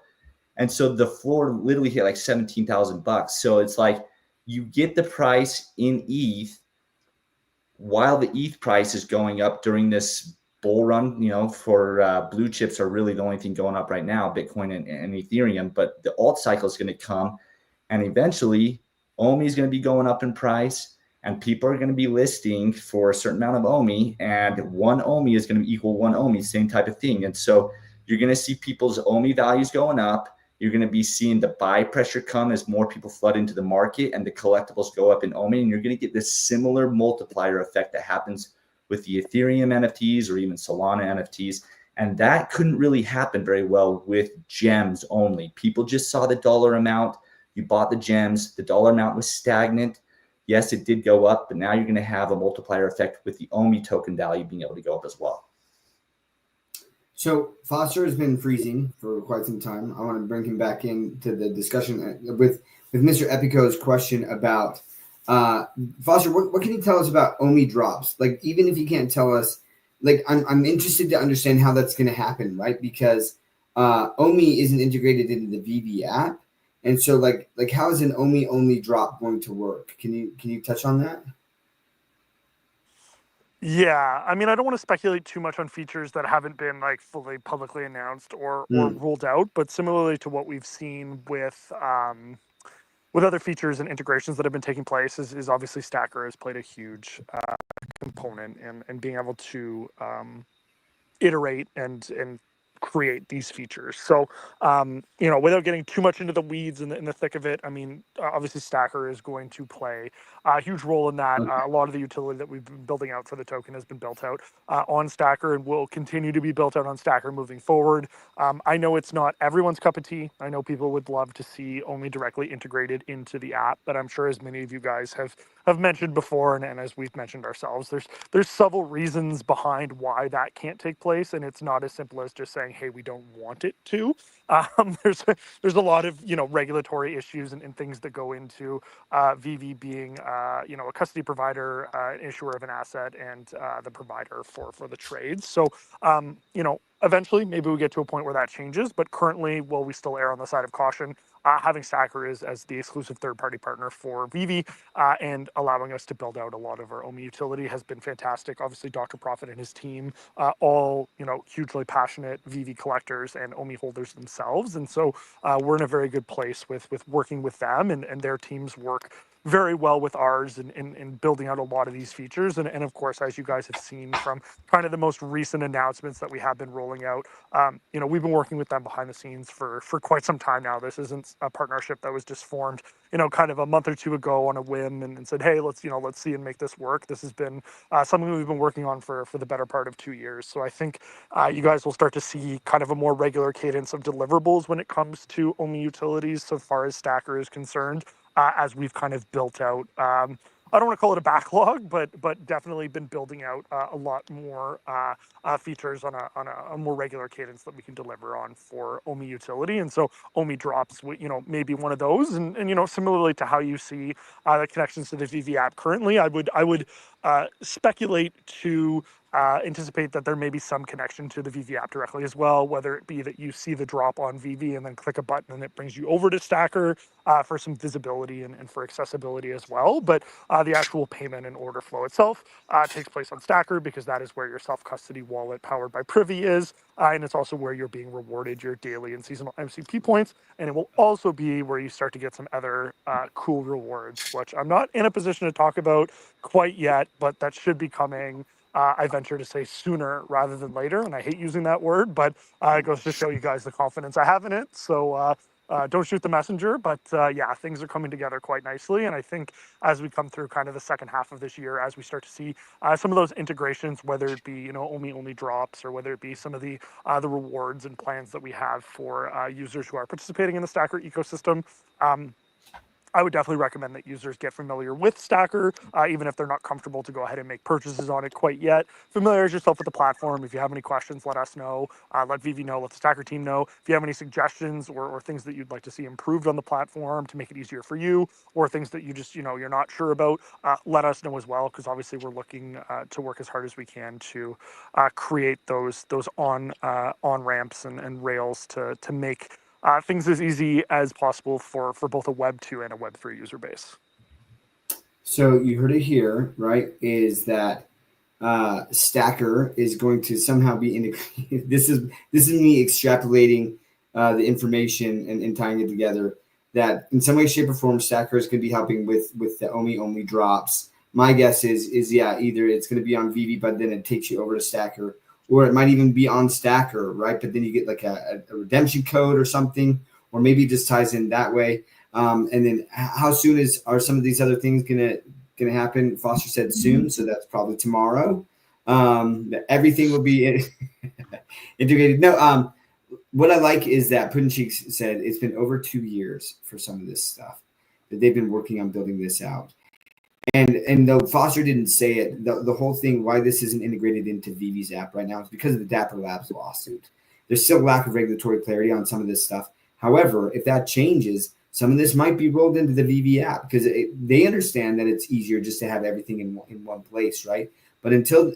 And so the floor literally hit like $17,000. So it's like you get the price in ETH while the ETH price is going up during this bull run, you know, for blue chips are really the only thing going up right now, Bitcoin and Ethereum. But the alt cycle is going to come, and eventually OMI is going to be going up in price, and people are going to be listing for a certain amount of OMI, and 1 OMI is going to equal 1 OMI, same type of thing. And so you're going to see people's OMI values going up. You're going to be seeing the buy pressure come as more people flood into the market and the collectibles go up in OMI, and you're going to get this similar multiplier effect that happens with the Ethereum NFTs or even Solana NFTs. And that couldn't really happen very well with gems only. People just saw the dollar amount. You bought the gems. The dollar amount was stagnant. Yes, it did go up, but now you're going to have a multiplier effect with the OMI token value being able to go up as well. So Foster has been freezing for quite some time. I want to bring him back into the discussion with Mr. Epico's question about Foster. What can you tell us about OMI drops? Like, even if you can't tell us, like, I'm interested to understand how that's going to happen, right? Because OMI isn't integrated into the VeVe app, and so like how is an OMI-only drop going to work? Can you touch on that? Yeah, I mean, I don't want to speculate too much on features that haven't been like fully publicly announced or ruled out, but similarly to what we've seen with other features and integrations that have been taking place, is obviously Stacker has played a huge component in being able to iterate and create these features. So, you know, without getting too much into the weeds in the thick of it, I mean, obviously Stacker is going to play a huge role in that. A lot of the utility that we've been building out for the token has been built out on Stacker and will continue to be built out on Stacker moving forward. I know it's not everyone's cup of tea. I know people would love to see OMI directly integrated into the app, but I'm sure, as many of you guys have mentioned before, and as we've mentioned ourselves, there's several reasons behind why that can't take place, and it's not as simple as just saying, hey, we don't want it to. There's a lot of, you know, regulatory issues and things that go into VeVe being you know, a custody provider, an issuer of an asset, and the provider for the trades. So you know, eventually maybe we get to a point where that changes, but currently, while we still err on the side of caution, having Stacker as the exclusive third-party partner for VeVe and allowing us to build out a lot of our OMI utility has been fantastic. Obviously, Dr. Profit and his team, all, you know, hugely passionate VeVe collectors and OMI holders themselves, and so we're in a very good place with working with them, and their teams work very well with ours in building out a lot of these features. And of course, as you guys have seen from kind of the most recent announcements that we have been rolling out, you know, we've been working with them behind the scenes for quite some time now. This isn't a partnership that was just formed, you know, kind of a month or two ago on a whim and said, hey, let's see and make this work. This has been something we've been working on for the better part of 2 years. So I think you guys will start to see kind of a more regular cadence of deliverables when it comes to OMI utilities so far as Stacker is concerned. As we've kind of built out, I don't want to call it a backlog, but definitely been building out a lot more features on a more regular cadence that we can deliver on for OMI utility. And so OMI drops, you know, maybe one of those. And you know, similarly to how you see the connections to the VeVe app currently, I would speculate to anticipate that there may be some connection to the VeVe app directly as well, whether it be that you see the drop on VeVe and then click a button and it brings you over to Stacker for some visibility and for accessibility as well. But the actual payment and order flow itself takes place on Stacker, because that is where your self-custody wallet powered by Privy is. And it's also where you're being rewarded your daily and seasonal MCP points. And it will also be where you start to get some other cool rewards, which I'm not in a position to talk about quite yet, but that should be coming. I venture to say sooner rather than later, and I hate using that word, but it goes to show you guys the confidence I have in it. So don't shoot the messenger, but yeah, things are coming together quite nicely. And I think as we come through kind of the second half of this year, as we start to see some of those integrations, whether it be, you know, OMI-only drops, or whether it be some of the rewards and plans that we have for users who are participating in the Stacker ecosystem, I would definitely recommend that users get familiar with Stacker, even if they're not comfortable to go ahead and make purchases on it quite yet. Familiarize yourself with the platform. If you have any questions, let us know. Let VeVe know, let the Stacker team know. If you have any suggestions or things that you'd like to see improved on the platform to make it easier for you, or things that you just, you know, you're not sure about, let us know as well, because obviously we're looking to work as hard as we can to create those on ramps and rails to make things as easy as possible for both a Web 2 and a Web 3 user base. So you heard it here, right? Is that Stacker is going to somehow be integrated. This is me extrapolating the information and tying it together. That in some way, shape, or form, Stacker is going to be helping with the OMI-only drops. My guess is yeah, either it's going to be on VeVe, but then it takes you over to Stacker, or it might even be on Stacker, right? But then you get like a redemption code or something, or maybe it just ties in that way. And then how soon are some of these other things gonna happen? Foster said soon, so that's probably tomorrow. Everything will be integrated. No, what I like is that Puddin' Cheeks said it's been over 2 years for some of this stuff that they've been working on building this out. And though Foster didn't say it, the whole thing why this isn't integrated into VeVe's app right now is because of the Dapper Labs lawsuit. There's still lack of regulatory clarity on some of this stuff. However, if that changes, some of this might be rolled into the VeVe app, because they understand that it's easier just to have everything in one place, right? But until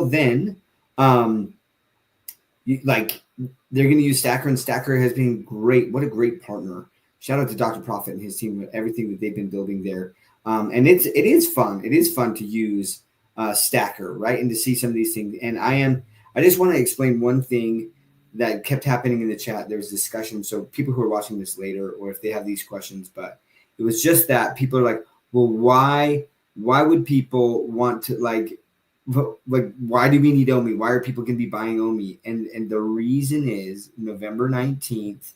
then, like they're going to use Stacker, and Stacker has been great. What a great partner! Shout out to Dr. Profit and his team with everything that they've been building there. And it is fun. It is fun to use Stacker, right? And to see some of these things. And I just want to explain one thing that kept happening in the chat. There was discussion. So people who are watching this later, or if they have these questions, but it was just that people are like, well, why would people want to like why do we need OMI? Why are people going to be buying OMI? And the reason is November 19th.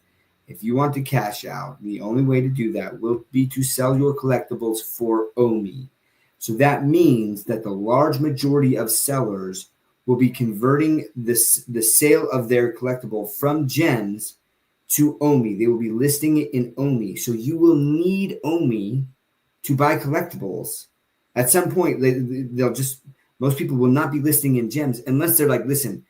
If you want to cash out, the only way to do that will be to sell your collectibles for OMI. So that means that the large majority of sellers will be converting the sale of their collectible from gems to OMI. They will be listing it in OMI. So you will need OMI to buy collectibles. At some point, most people will not be listing in gems unless they're like, listen,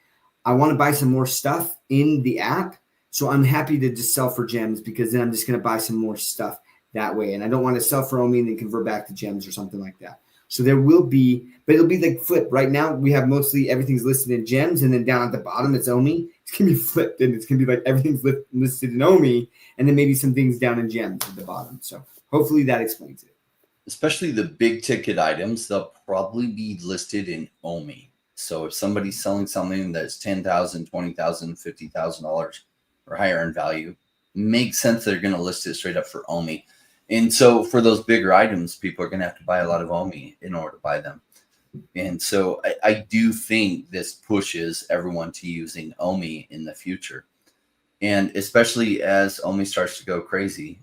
I want to buy some more stuff in the app. So I'm happy to just sell for gems, because then I'm just going to buy some more stuff that way. And I don't want to sell for OMI and then convert back to gems or something like that. So there will be, but it'll be like flip. Right now we have mostly everything's listed in gems, and then down at the bottom it's OMI. It's going to be flipped, and it's going to be like everything's listed in OMI, and then maybe some things down in gems at the bottom. So hopefully that explains it. Especially the big ticket items, they'll probably be listed in OMI. So if somebody's selling something that's $10,000, $20,000, $50,000 or higher in value, makes sense they're going to list it straight up for OMI. And so for those bigger items, people are going to have to buy a lot of OMI in order to buy them. And so I do think this pushes everyone to using OMI in the future. And especially as OMI starts to go crazy,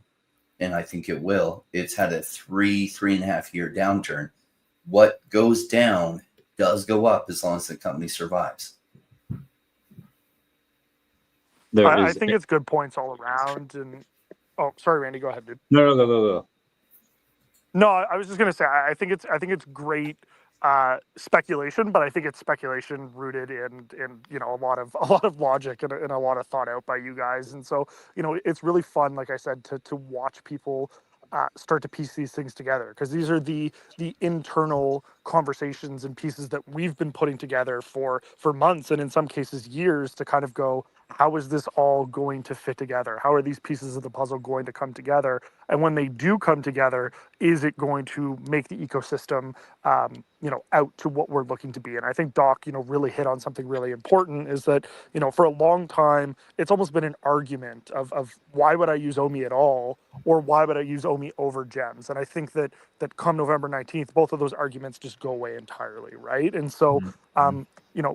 and I think it will, it's had a 3.5 year downturn. What goes down does go up as long as the company survives. I think it's good points all around. And oh, sorry, Randy, go ahead, dude. No. No, I was just gonna say I think it's great speculation, but I think it's speculation rooted in you know a lot of logic and a lot of thought out by you guys. And so you know it's really fun, like I said, to watch people start to piece these things together, because these are the internal conversations and pieces that we've been putting together for months, and in some cases years, to kind of go, how is this all going to fit together? How are these pieces of the puzzle going to come together? And when they do come together, is it going to make the ecosystem, out to what we're looking to be? And I think Doc, really hit on something really important, is that, for a long time, it's almost been an argument of why would I use OMI at all? Or why would I use OMI over gems? And I think that come November 19th, both of those arguments just go away entirely, right? And so,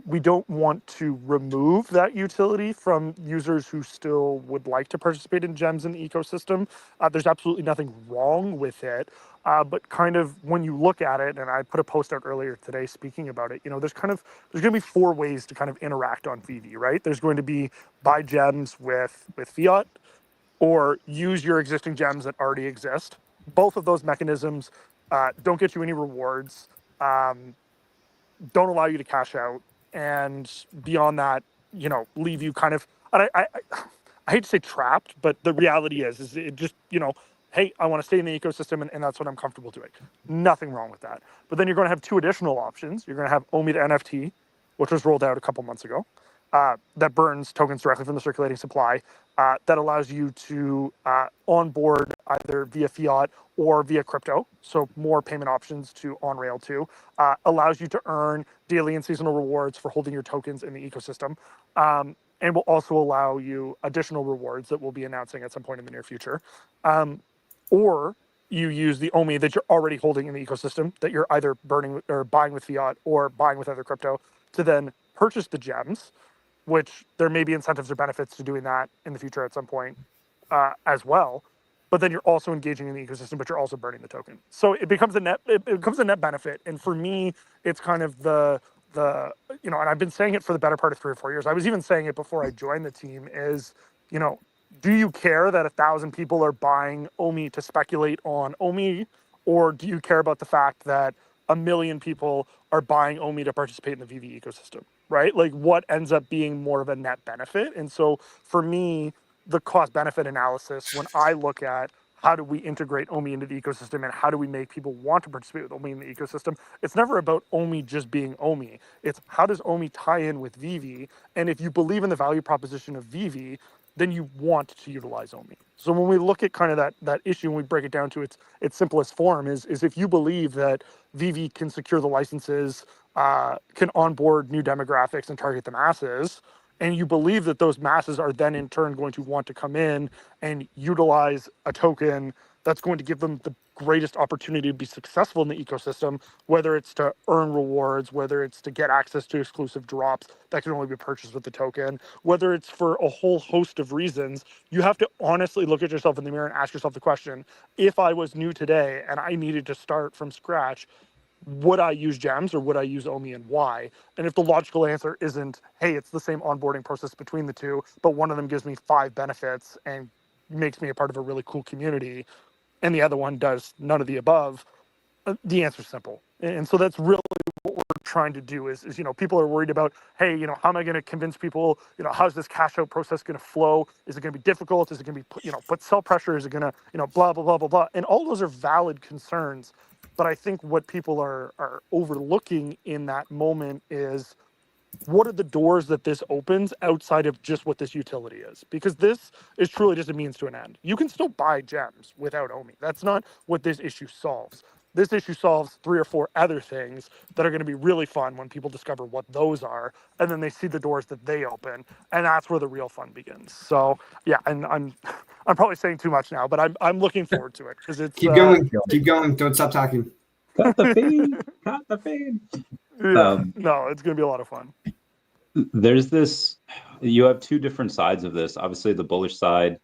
we don't want to remove that utility from users who still would like to participate in gems in the ecosystem. There's absolutely nothing wrong with it. But kind of when you look at it, and I put a post out earlier today speaking about it, there's going to be 4 ways to kind of interact on VeVe, right? There's going to be buy gems with fiat, or use your existing gems that already exist. Both of those mechanisms don't get you any rewards, don't allow you to cash out, and beyond that, leave you kind of, and I hate to say trapped, but the reality is it just, hey, I want to stay in the ecosystem, and that's what I'm comfortable doing. Nothing wrong with that. But then you're going to have 2 additional options. You're going to have OMI to NFT, which was rolled out a couple months ago, that burns tokens directly from the circulating supply, that allows you to onboard either via fiat or via crypto, so more payment options to on-rail too, allows you to earn daily and seasonal rewards for holding your tokens in the ecosystem, and will also allow you additional rewards that we'll be announcing at some point in the near future. Or you use the OMI that you're already holding in the ecosystem, that you're either burning or buying with fiat or buying with other crypto, to then purchase the gems, which there may be incentives or benefits to doing that in the future at some point as well. But then you're also engaging in the ecosystem, but you're also burning the token. So it becomes a net benefit. And for me, it's kind of the and I've been saying it for the better part of 3 or 4 years. I was even saying it before I joined the team, is, do you care that 1,000 people are buying OMI to speculate on OMI? Or do you care about the fact that 1 million people are buying OMI to participate in the VeVe ecosystem, right? Like, what ends up being more of a net benefit? And so for me, the cost benefit analysis, when I look at how do we integrate OMI into the ecosystem and how do we make people want to participate with OMI in the ecosystem, it's never about OMI just being OMI. It's how does OMI tie in with VeVe? And if you believe in the value proposition of VeVe, then you want to utilize OMI. So when we look at kind of that issue and we break it down to its simplest form, is if you believe that VeVe can secure the licenses, can onboard new demographics and target the masses, and you believe that those masses are then in turn going to want to come in and utilize a token that's going to give them the greatest opportunity to be successful in the ecosystem, whether it's to earn rewards, whether it's to get access to exclusive drops that can only be purchased with the token, whether it's for a whole host of reasons, you have to honestly look at yourself in the mirror and ask yourself the question, if I was new today and I needed to start from scratch, would I use gems or would I use OMI, and why? And if the logical answer isn't, hey, it's the same onboarding process between the two, but one of them gives me 5 benefits and makes me a part of a really cool community, and the other one does none of the above, the answer's simple. And so that's really what we're trying to do is people are worried about, hey, how am I going to convince people, how's this cash out process going to flow? Is it going to be difficult? Is it going to be, put sell pressure? Is it going to, blah, blah, blah, blah, blah. And all those are valid concerns. But I think what people are overlooking in that moment is, what are the doors that this opens outside of just what this utility is? Because this is truly just a means to an end. You can still buy gems without OMI. That's not what this issue solves. This issue solves 3 or 4 other things that are going to be really fun when people discover what those are, and then they see the doors that they open, and that's where the real fun begins. So yeah, and I'm probably saying too much now, but I'm looking forward to it, because it's keep going, don't stop talking. Cut the feed. Cut the feed. Yeah, no, it's going to be a lot of fun. There's this, you have 2 different sides of this. Obviously, the bullish side,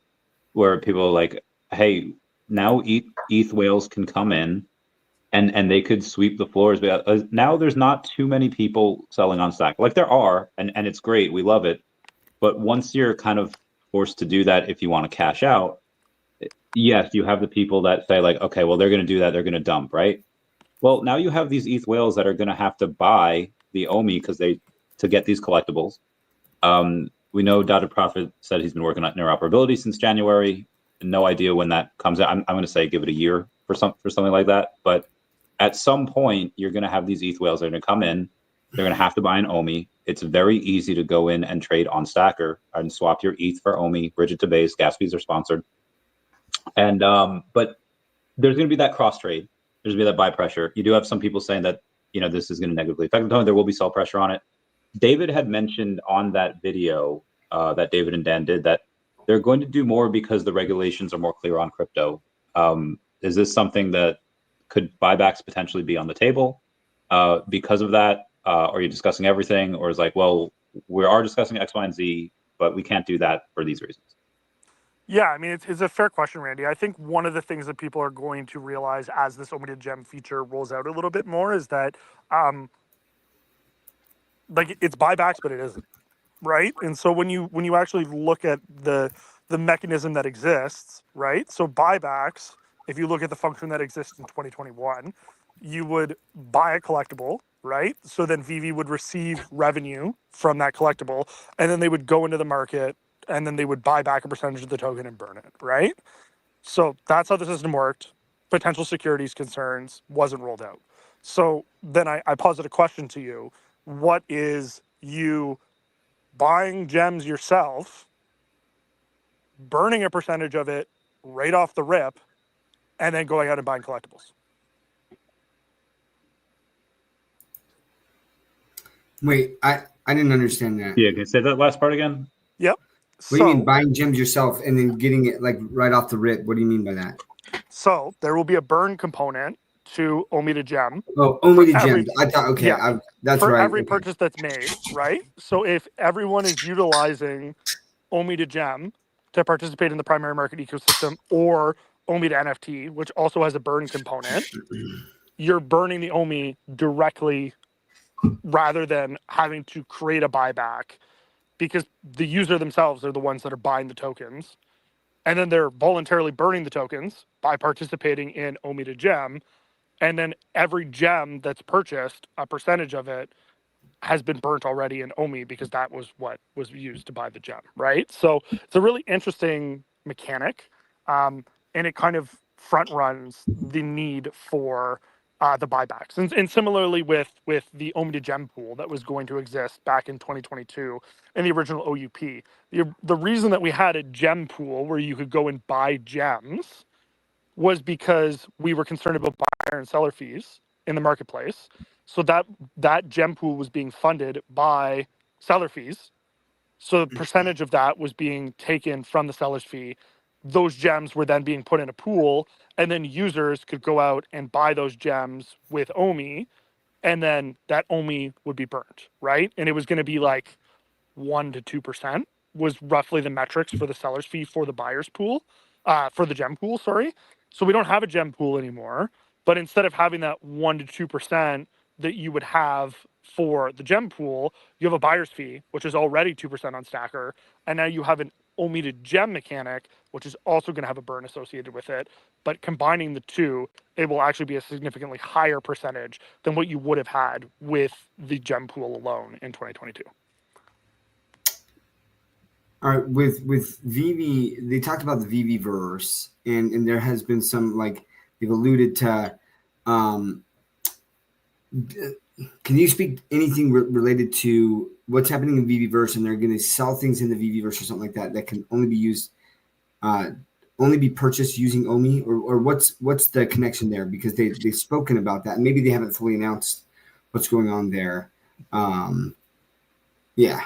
where people are like, hey, now ETH whales can come in and they could sweep the floors. But now there's not too many people selling on Stack. Like, there are, and it's great. We love it. But once you're kind of forced to do that, if you want to cash out, yes, you have the people that say like, okay, well, they're going to do that. They're going to dump, right? Well, now you have these ETH whales that are going to have to buy the OMI to get these collectibles. We know Dotted Prophet said he's been working on interoperability since January. no idea when that comes out. I'm going to say give it a year for something like that. But at some point, you're going to have these ETH whales that are going to come in. They're going to have to buy an OMI. It's very easy to go in and trade on Stacker and swap your ETH for OMI, bridge it to base. Gas fees are sponsored. And but there's going to be that cross trade. There's going to be that buy pressure. You do have some people saying that, you know, this is going to negatively affect the token. There will be sell pressure on it. David had mentioned on that video that David and Dan did that they're going to do more because the regulations are more clear on crypto. Is this something that could buybacks potentially be on the table because of that? Are you discussing everything, or is like, well, we are discussing X, Y, and Z, but we can't do that for these reasons? Yeah, I mean, it's a fair question, Randy. I think one of the things that people are going to realize as this OMI to gem feature rolls out a little bit more is that, like, it's buybacks, but it isn't, right? And so when you actually look at the mechanism that exists, right? So buybacks, if you look at the function that exists in 2021, you would buy a collectible, right? So then VeVe would receive revenue from that collectible, and then they would go into the market, and then they would buy back a percentage of the token and burn it, right? So that's how the system worked. Potential securities concerns wasn't rolled out. So then I posit a question to you. What is you buying gems yourself, burning a percentage of it right off the rip, and then going out and buying collectibles? Wait, I didn't understand that. Yeah, can you say that last part again? Yep. What do you mean buying gems yourself and then getting it like right off the rip? What do you mean by that? So there will be a burn component to OMI to gem. Oh, only the gems. I thought, okay, Yeah, that's for right. every purchase that's made, right? So if everyone is utilizing OMI to gem to participate in the primary market ecosystem, or OMI to NFT, which also has a burn component, you're burning the OMI directly rather than having to create a buyback, because the user themselves are the ones that are buying the tokens. And then they're voluntarily burning the tokens by participating in OMI to gem. And then every gem that's purchased, a percentage of it has been burnt already in OMI, because that was what was used to buy the gem, right? So it's a really interesting mechanic. And it kind of front runs the need for the buybacks. And similarly with the OMI to gem pool that was going to exist back in 2022 in the original OUP. The reason that we had a gem pool where you could go and buy gems was because we were concerned about buyer and seller fees in the marketplace. So that gem pool was being funded by seller fees. So the percentage of that was being taken from the seller's fee. Those gems were then being put in a pool, and then users could go out and buy those gems with OMI, and then that OMI would be burnt, right? And it was going to be like 1 to 2% was roughly the metrics for the seller's fee for the buyer's pool, for the gem pool, sorry. So we don't have a gem pool anymore, but instead of having that 1 to 2% that you would have for the gem pool, you have a buyer's fee, which is already 2% on Stacker, and now you have an OMI to gem mechanic, which is also going to have a burn associated with it. But combining the two, it will actually be a significantly higher percentage than what you would have had with the gem pool alone in 2022. All right, with VeVe, they talked about the VeVe verse, and there has been some, like, they've alluded to. Can you speak anything related to what's happening in VeVe verse, and they're going to sell things in the VeVe verse or something like that that can only be used, only be purchased using OMI, or what's the connection there? Because they've spoken about that, and maybe they haven't fully announced what's going on there. Yeah.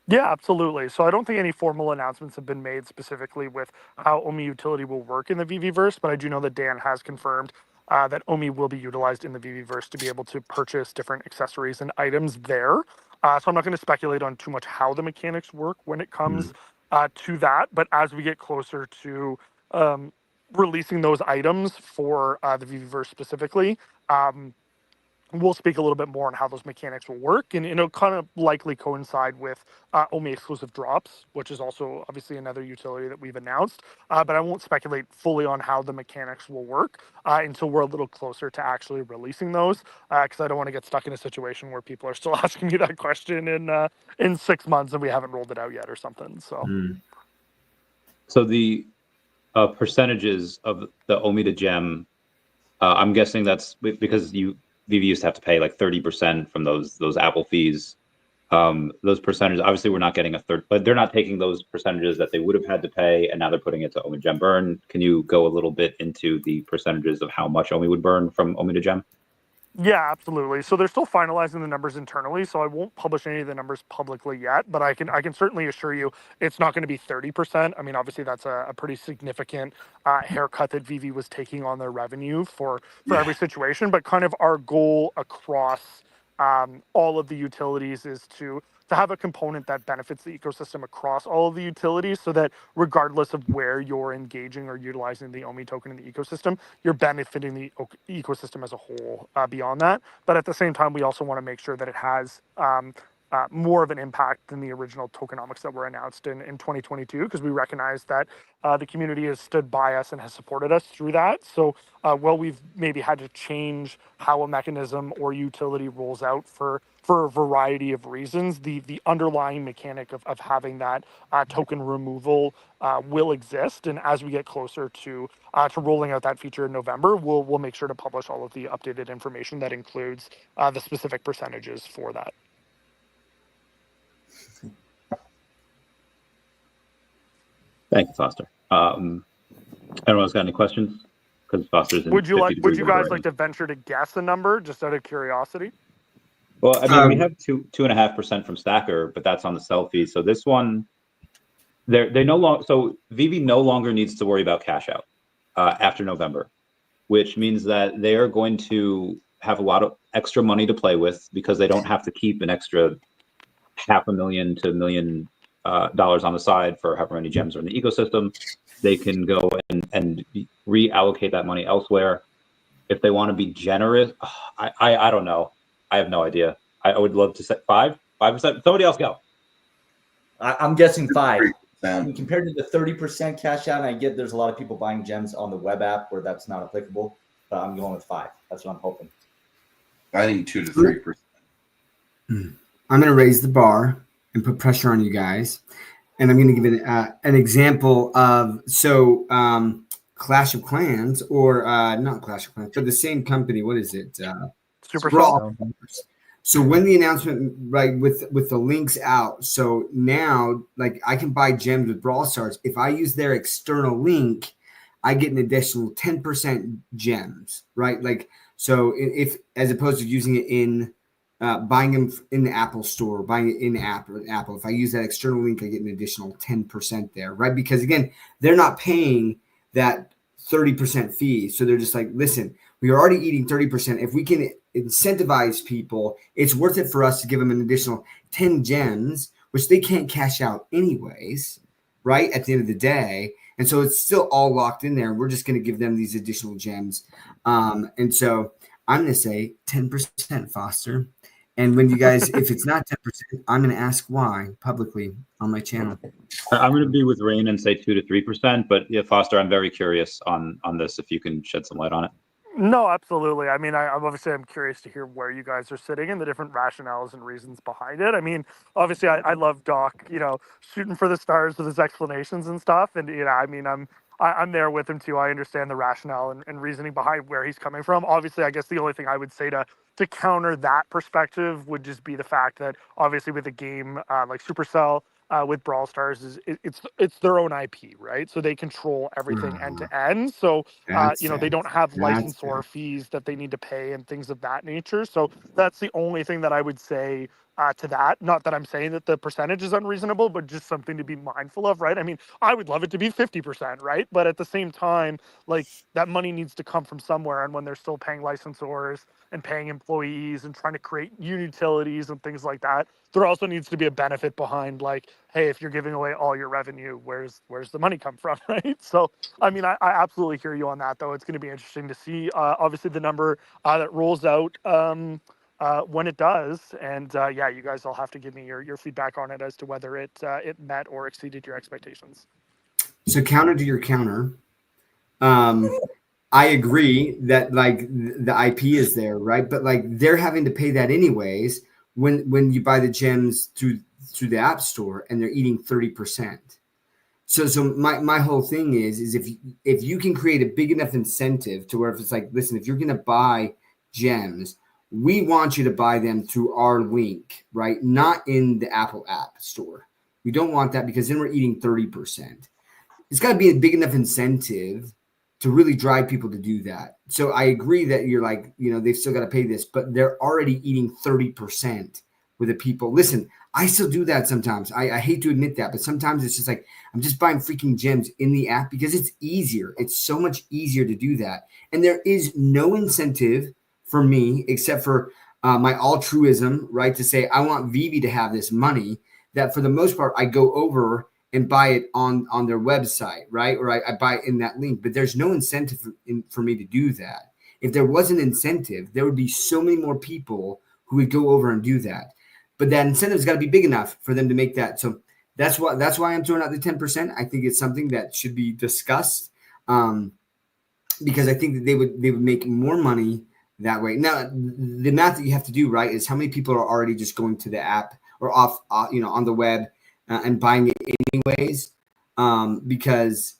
Yeah, absolutely. So I don't think any formal announcements have been made specifically with how OMI utility will work in the VeVe-verse, but I do know that Dan has confirmed that OMI will be utilized in the VeVe-verse to be able to purchase different accessories and items there. So I'm not going to speculate on too much how the mechanics work when it comes to that, but as we get closer to releasing those items for the VeVe-verse specifically, we'll speak a little bit more on how those mechanics will work, and it'll kind of likely coincide with OMI exclusive drops, which is also obviously another utility that we've announced. But I won't speculate fully on how the mechanics will work until we're a little closer to actually releasing those, because I don't want to get stuck in a situation where people are still asking me that question in 6 months and we haven't rolled it out yet or something. So, So the percentages of the OMI to gem, I'm guessing that's because VeVe used to have to pay like 30% from those Apple fees. Those percentages, obviously we're not getting a third, but they're not taking those percentages that they would have had to pay, and now they're putting it to OMI gem burn. Can you go a little bit into the percentages of how much OMI would burn from OMI to gem? Yeah, absolutely. So they're still finalizing the numbers internally, so I won't publish any of the numbers publicly yet, but I can certainly assure you it's not going to be 30%. I mean, obviously that's a pretty significant haircut that VeVe was taking on their revenue for every situation, but kind of our goal across all of the utilities is to have a component that benefits the ecosystem across all of the utilities, so that regardless of where you're engaging or utilizing the OMI token in the ecosystem, you're benefiting the ecosystem as a whole beyond that. But at the same time, we also want to make sure that it has more of an impact than the original tokenomics that were announced in 2022, because we recognize that the community has stood by us and has supported us through that. So while we've maybe had to change how a mechanism or utility rolls out for a variety of reasons, the underlying mechanic of having that token removal will exist. And as we get closer to rolling out that feature in November, we'll make sure to publish all of the updated information that includes the specific percentages for that. Thank you, Foster. Anyone else got any questions? Because Foster's in Would you 50 degrees guys already. like to venture to guess a number just out of curiosity? Well, I mean, we have 2.5% from Stacker, but that's on the sell fee. So this one, they no longer. So VeVe no longer needs to worry about cash out after November, which means that they are going to have a lot of extra money to play with, because they don't have to keep an extra $500,000 to $1 million on the side for however many gems are in the ecosystem. They can go and reallocate that money elsewhere. If they want to be generous, I don't know. I have no idea. I would love to say 5%. Somebody else go. I'm guessing 5. 3%. I mean, compared to the 30% cash out, and I get there's a lot of people buying gems on the web app where that's not applicable, but I'm going with 5. That's what I'm hoping. I think 2 to 3%. I'm going to raise the bar and put pressure on you guys. And I'm going to give an example of, Clash of Clans, or not Clash of Clans, but the same company. What is it? Supercell. So when the announcement, right, with the links out, so now, like, I can buy gems with Brawl Stars. If I use their external link, I get an additional 10% gems, right? Like, so if, as opposed to using it in buying them in the Apple store, buying it in Apple, if I use that external link, I get an additional 10% there, right? Because again, they're not paying that 30% fee. So they're just like, listen, we are already eating 30%. If we can incentivize people, it's worth it for us to give them an additional 10 gems, which they can't cash out anyways, right? At the end of the day. And so it's still all locked in there. We're just going to give them these additional gems. And so I'm going to say 10%, Foster. And when you guys, if it's not 10%, I'm going to ask why publicly on my channel. I'm going to be with Rain and say 2 to 3%. But yeah, Foster, I'm very curious on this. If you can shed some light on it. No, absolutely. I mean, I'm curious to hear where you guys are sitting and the different rationales and reasons behind it. I mean, obviously, I love Doc, shooting for the stars with his explanations and stuff. And I mean, I'm there with him too. I understand the rationale and reasoning behind where he's coming from. Obviously, I guess the only thing I would say to counter that perspective would just be the fact that obviously with a game like Supercell, with Brawl Stars, it's their own IP, right? So they control everything end to end. So they don't have licensor fees that they need to pay and things of that nature. So that's the only thing that I would say to that. Not that I'm saying that the percentage is unreasonable, but just something to be mindful of, right? I mean, I would love it to be 50%, right? But at the same time, like, that money needs to come from somewhere. And when they're still paying licensors and paying employees and trying to create new utilities and things like that, there also needs to be a benefit behind, like, hey, if you're giving away all your revenue, where's the money come from, right? So, I mean, I absolutely hear you on that, though. It's going to be interesting to see, obviously, the number that rolls out when it does. And you guys all have to give me your feedback on it as to whether it met or exceeded your expectations. So counter to your counter, I agree that, like, the IP is there, right? But, like, they're having to pay that anyways when you buy the gems through the App Store, and they're eating 30%. So my whole thing is if you can create a big enough incentive to where if it's like, listen, if you're going to buy gems, we want you to buy them through our link, right? Not in the Apple App Store. We don't want that because then we're eating 30%. It's got to be a big enough incentive to really drive people to do that. So I agree that you're like, they've still got to pay this, but they're already eating 30% with the people. Listen, I still do that sometimes. I hate to admit that, but sometimes it's just like, I'm just buying freaking gems in the app because it's easier. It's so much easier to do that. And there is no incentive for me except for my altruism, right? To say, I want VeVe to have this money, that for the most part, I go over and buy it on their website, right? Or I buy it in that link, but there's no incentive for me to do that. If there was an incentive, there would be so many more people who would go over and do that. But that incentive's got to be big enough for them to make that. So that's why I'm throwing out the 10%. I think it's something that should be discussed because I think that they would make more money that way. Now, the math that you have to do, right, is how many people are already just going to the app or off, on the web and buying it anyways, because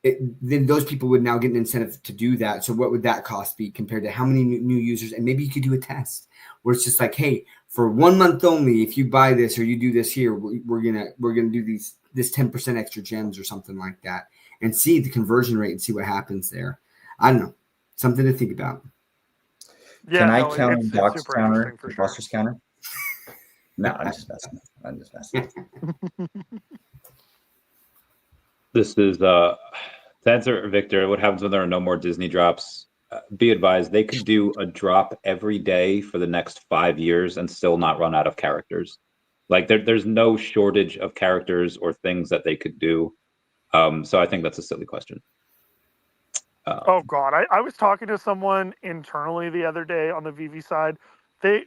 then those people would now get an incentive to do that. So what would that cost be compared to how many new users? And maybe you could do a test where it's just like, hey, for 1 month only, if you buy this or you do this here, we're gonna do this 10% extra gems or something like that, and see the conversion rate and see what happens there. I don't know, something to think about. Yeah, Can I no, count it's Doc's super counter, interesting for sure. Buster's counter? No, I'm just messing. This is to answer Victor. What happens when there are no more Disney drops? Be advised, they could do a drop every day for the next 5 years and still not run out of characters. Like there's no shortage of characters or things that they could do. So I think that's a silly question. Oh God, I was talking to someone internally the other day on the VeVe side. They,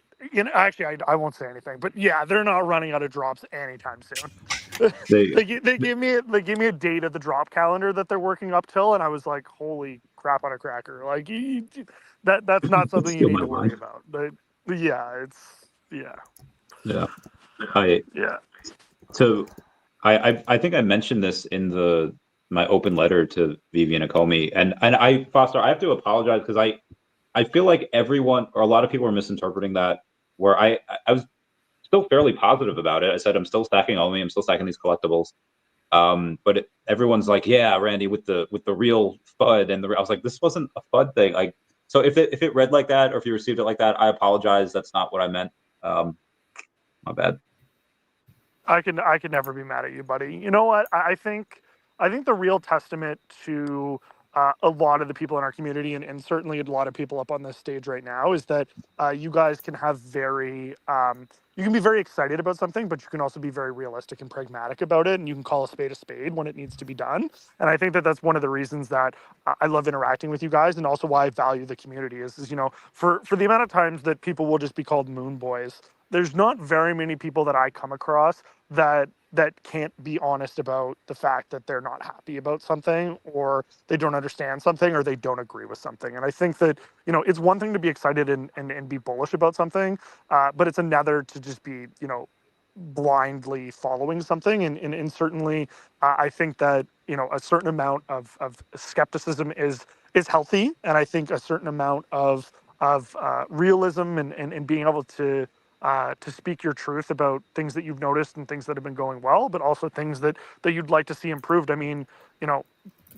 actually, I won't say anything, but yeah, they're not running out of drops anytime soon. They they gave me a date of the drop calendar that they're working up till, and I was like, holy crap on a cracker! Like that's not something you still need my to worry mind. about. But yeah, yeah. Yeah. So I think I mentioned this in my open letter to VeVe and ECOMI, and I, Foster, I have to apologize because I feel like everyone or a lot of people are misinterpreting that, where I was still fairly positive about it. I said I'm still stacking OMI, I'm still stacking these collectibles, but everyone's like, yeah, Randy, with the real FUD, and I was like, this wasn't a FUD thing. Like, so if it read like that or if you received it like that, I apologize. That's not what I meant. My bad. I can never be mad at you, buddy. You know what? I think the real testament to a lot of the people in our community, and certainly a lot of people up on this stage right now, is that you guys can have you can be very excited about something, but you can also be very realistic and pragmatic about it, and you can call a spade when it needs to be done. And I think that that's one of the reasons that I love interacting with you guys, and also why I value the community is for the amount of times that people will just be called moon boys. There's not very many people that I come across that can't be honest about the fact that they're not happy about something, or they don't understand something, or they don't agree with something. And I think that, it's one thing to be excited and be bullish about something, but it's another to just be, blindly following something. And certainly I think that, a certain amount of skepticism is healthy. And I think a certain amount of realism and being able to speak your truth about things that you've noticed and things that have been going well, but also things that you'd like to see improved. I mean,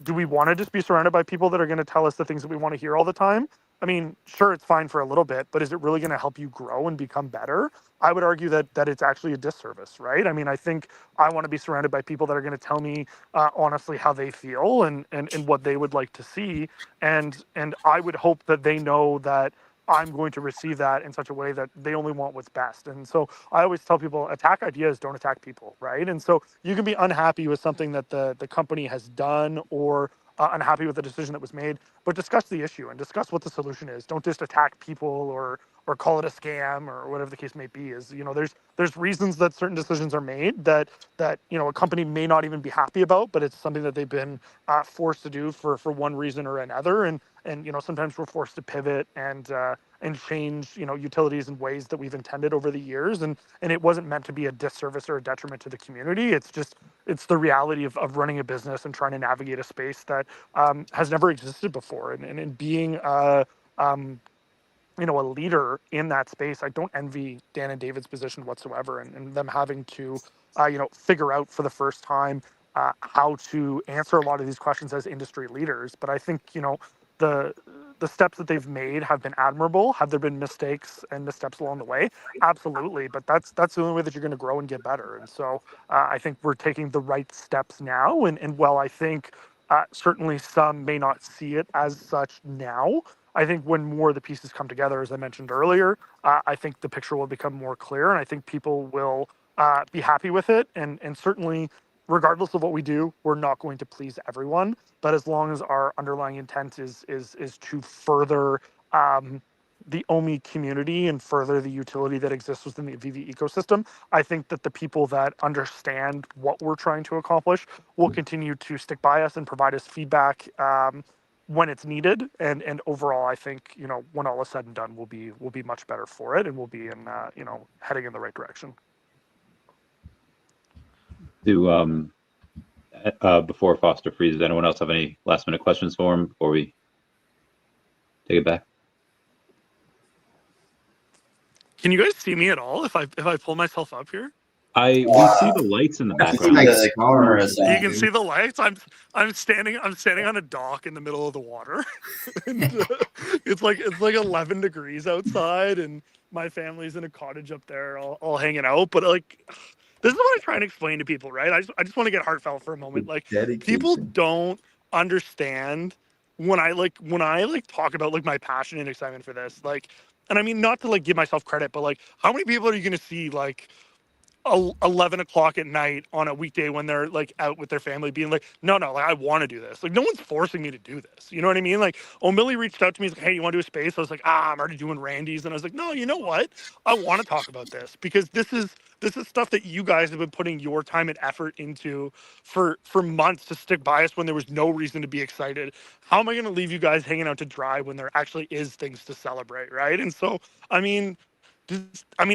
do we want to just be surrounded by people that are going to tell us the things that we want to hear all the time? I mean, sure, it's fine for a little bit, but is it really going to help you grow and become better? I would argue that it's actually a disservice, right? I mean, I think I want to be surrounded by people that are going to tell me honestly how they feel and what they would like to see, and I would hope that they know that I'm going to receive that in such a way that they only want what's best. And so I always tell people, attack ideas, don't attack people, right? And so you can be unhappy with something that the company has done, or unhappy with the decision that was made, but discuss the issue and discuss what the solution is. Don't just attack people or call it a scam or whatever the case may be. There's reasons that certain decisions are made that a company may not even be happy about, but it's something that they've been forced to do for one reason or another. And and sometimes we're forced to pivot and change utilities in ways that we've intended over the years, and it wasn't meant to be a disservice or a detriment to the community. It's the reality of running a business and trying to navigate a space that has never existed before, and being a leader in that space. I don't envy Dan and David's position whatsoever, and them having to figure out for the first time how to answer a lot of these questions as industry leaders. But I think the steps that they've made have been admirable. Have there been mistakes and missteps along the way? Absolutely, but that's the only way that you're going to grow and get better. And so I think we're taking the right steps now, and while I think certainly some may not see it as such now, I think when more of the pieces come together, as I mentioned earlier, I think the picture will become more clear, and I think people will be happy with it. And certainly, regardless of what we do, we're not going to please everyone. But as long as our underlying intent is to further the OMI community and further the utility that exists within the VeVe ecosystem, I think that the people that understand what we're trying to accomplish will continue to stick by us and provide us feedback when it's needed. And overall, I think when all is said and done, we'll be much better for it, and we'll be in heading in the right direction. Before Foster freezes, anyone else have any last minute questions for him before we take it back? Can you guys see me at all if I pull myself up here? We see the lights in the background. You can see the lights. I'm standing on a dock in the middle of the water. And, it's like 11 degrees outside, and my family's in a cottage up there, all hanging out. But like, this is what I try and explain to people, right? I just want to get heartfelt for a moment. Like, people don't understand when I talk about like my passion and excitement for this. Like, and I mean, not to like give myself credit, but like, how many people are you going to see like 11 o'clock at night on a weekday when they're like out with their family being like, no, like I want to do this. Like, no one's forcing me to do this. You know what I mean? Like, O'Milly reached out to me, he's like, hey, you want to do a space? I was like, I'm already doing Randy's. And I was like, no, you know what? I want to talk about this because this is stuff that you guys have been putting your time and effort into for months to stick by us when there was no reason to be excited. How am I going to leave you guys hanging out to dry when there actually is things to celebrate, right? And so,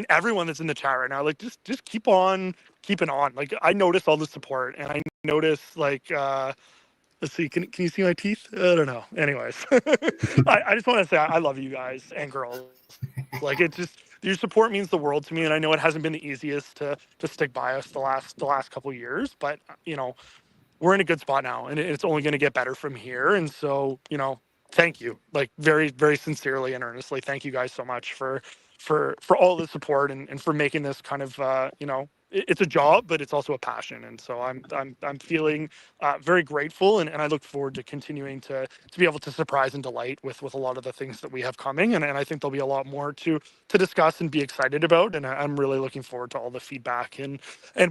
everyone that's in the chat right now, like, just keep on keeping on. Like, I notice all the support, and I notice like, let's see, can you see my teeth? I don't know. Anyways, I just want to say I love you guys and girls. Like, it's just, your support means the world to me, and I know it hasn't been the easiest to stick by us the last couple of years, but we're in a good spot now, and it's only going to get better from here. And so, thank you, like, very, very sincerely and earnestly, thank you guys so much for all the support and for making this kind of it's a job, but it's also a passion. And so I'm feeling very grateful, and I look forward to continuing to be able to surprise and delight with a lot of the things that we have coming. And I think there'll be a lot more to discuss and be excited about. And I'm really looking forward to all the feedback and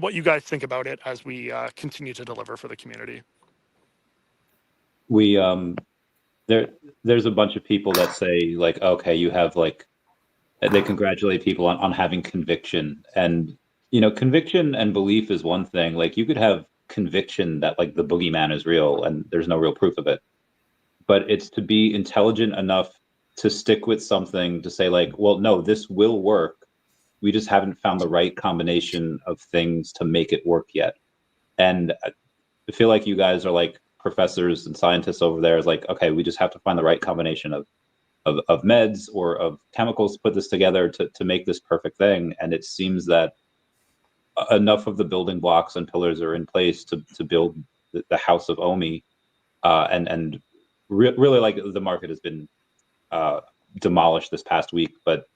what you guys think about it as we continue to deliver for the community. We there's a bunch of people that say like, okay, you have like, they congratulate people on having conviction. And conviction and belief is one thing. Like, you could have conviction that like the boogeyman is real and there's no real proof of it, but it's to be intelligent enough to stick with something, to say like, well, no, this will work, we just haven't found the right combination of things to make it work yet. And I feel like you guys are like professors and scientists over there. Is like, okay, we just have to find the right combination of meds or of chemicals to put this together to make this perfect thing. And it seems that enough of the building blocks and pillars are in place to build the house of OMI. And really, like, the market has been demolished this past week, but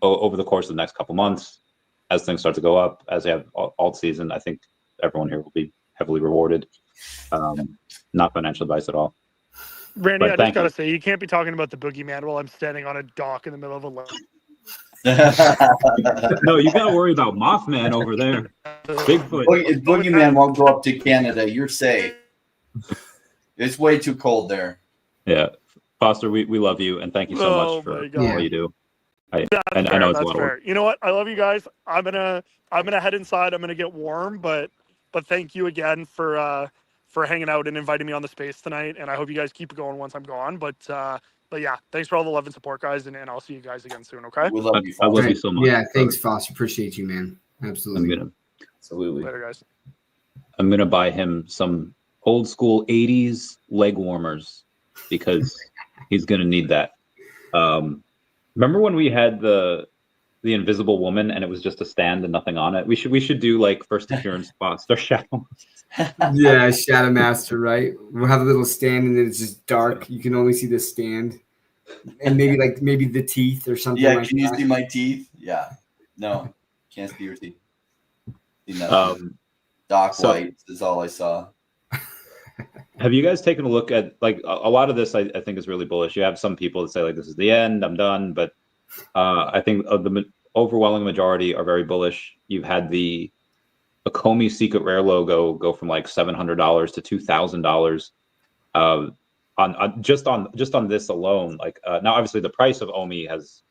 over the course of the next couple months, as things start to go up, as they have alt season, I think everyone here will be heavily rewarded. Not financial advice at all. Randy, I just gotta say, you can't be talking about the boogeyman while I'm standing on a dock in the middle of a lake. No, you gotta worry about Mothman over there. Bigfoot. Boogeyman won't go up to Canada. You're safe. It's way too cold there. Yeah, Foster, we love you, and thank you so much for all you do. I know it's a lot of work. You know what? I love you guys. I'm gonna head inside. I'm gonna get warm, but thank you again for hanging out and inviting me on the space tonight. And I hope you guys keep it going once I'm gone. But yeah, thanks for all the love and support, guys. And I'll see you guys again soon. Okay. We love you. I love Foster. you so much. Yeah, thanks, Foster. Appreciate you, man. Absolutely. Absolutely. Later, guys. I'm gonna buy him some old school 80s leg warmers because he's gonna need that. Remember when we had the Invisible Woman and it was just a stand and nothing on it? We should do like first appearance spots. They're shadow. Yeah, Shadow Master, right? We'll have a little stand and then it's just dark. You can only see the stand. And maybe the teeth or something. Yeah, like can you that. see my teeth? Yeah. No, can't see your teeth. See nothing. Dock lights is all I saw. Have you guys taken a look at like a lot of this? I think is really bullish. You have some people that say like this is the end, I'm done, but I think the overwhelming majority are very bullish. You've had the ECOMI Secret Rare logo go from like $700 to $2,000 on just on this alone. Like now, obviously, the price of OMI has.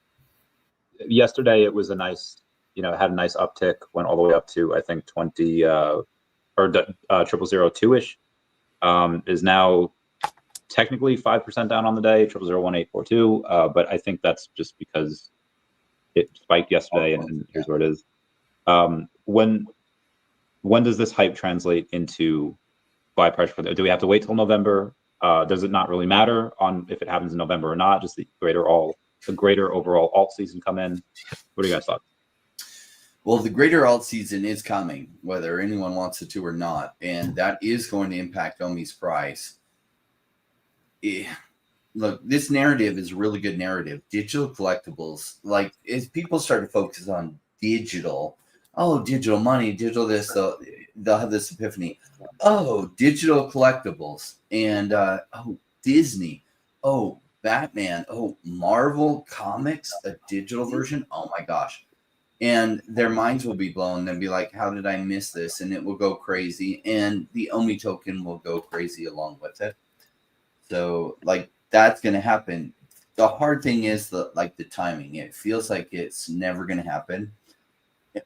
Yesterday, it was a nice, it had a nice uptick, went all the way up to I think 20 or 0002-ish. Is now technically 5% down on the day, 001842. But I think that's just because it spiked yesterday, and here's where it is. When does this hype translate into buy price for do we have to wait till November? Does it not really matter on if it happens in November or not? Just the greater overall alt season come in. What do you guys thought? Well, the greater alt season is coming, whether anyone wants it to or not, and that is going to impact OMI's price. Look, this narrative is a really good narrative. Digital collectibles, like as people start to focus on digital, digital money, digital this, they'll have this epiphany. Digital collectibles, and Disney, Batman, Marvel Comics, a digital version. Oh my gosh. And their minds will be blown. They'll be like, how did I miss this? And it will go crazy. And the OMI token will go crazy along with it. So like that's going to happen. The hard thing is the timing. It feels like it's never going to happen.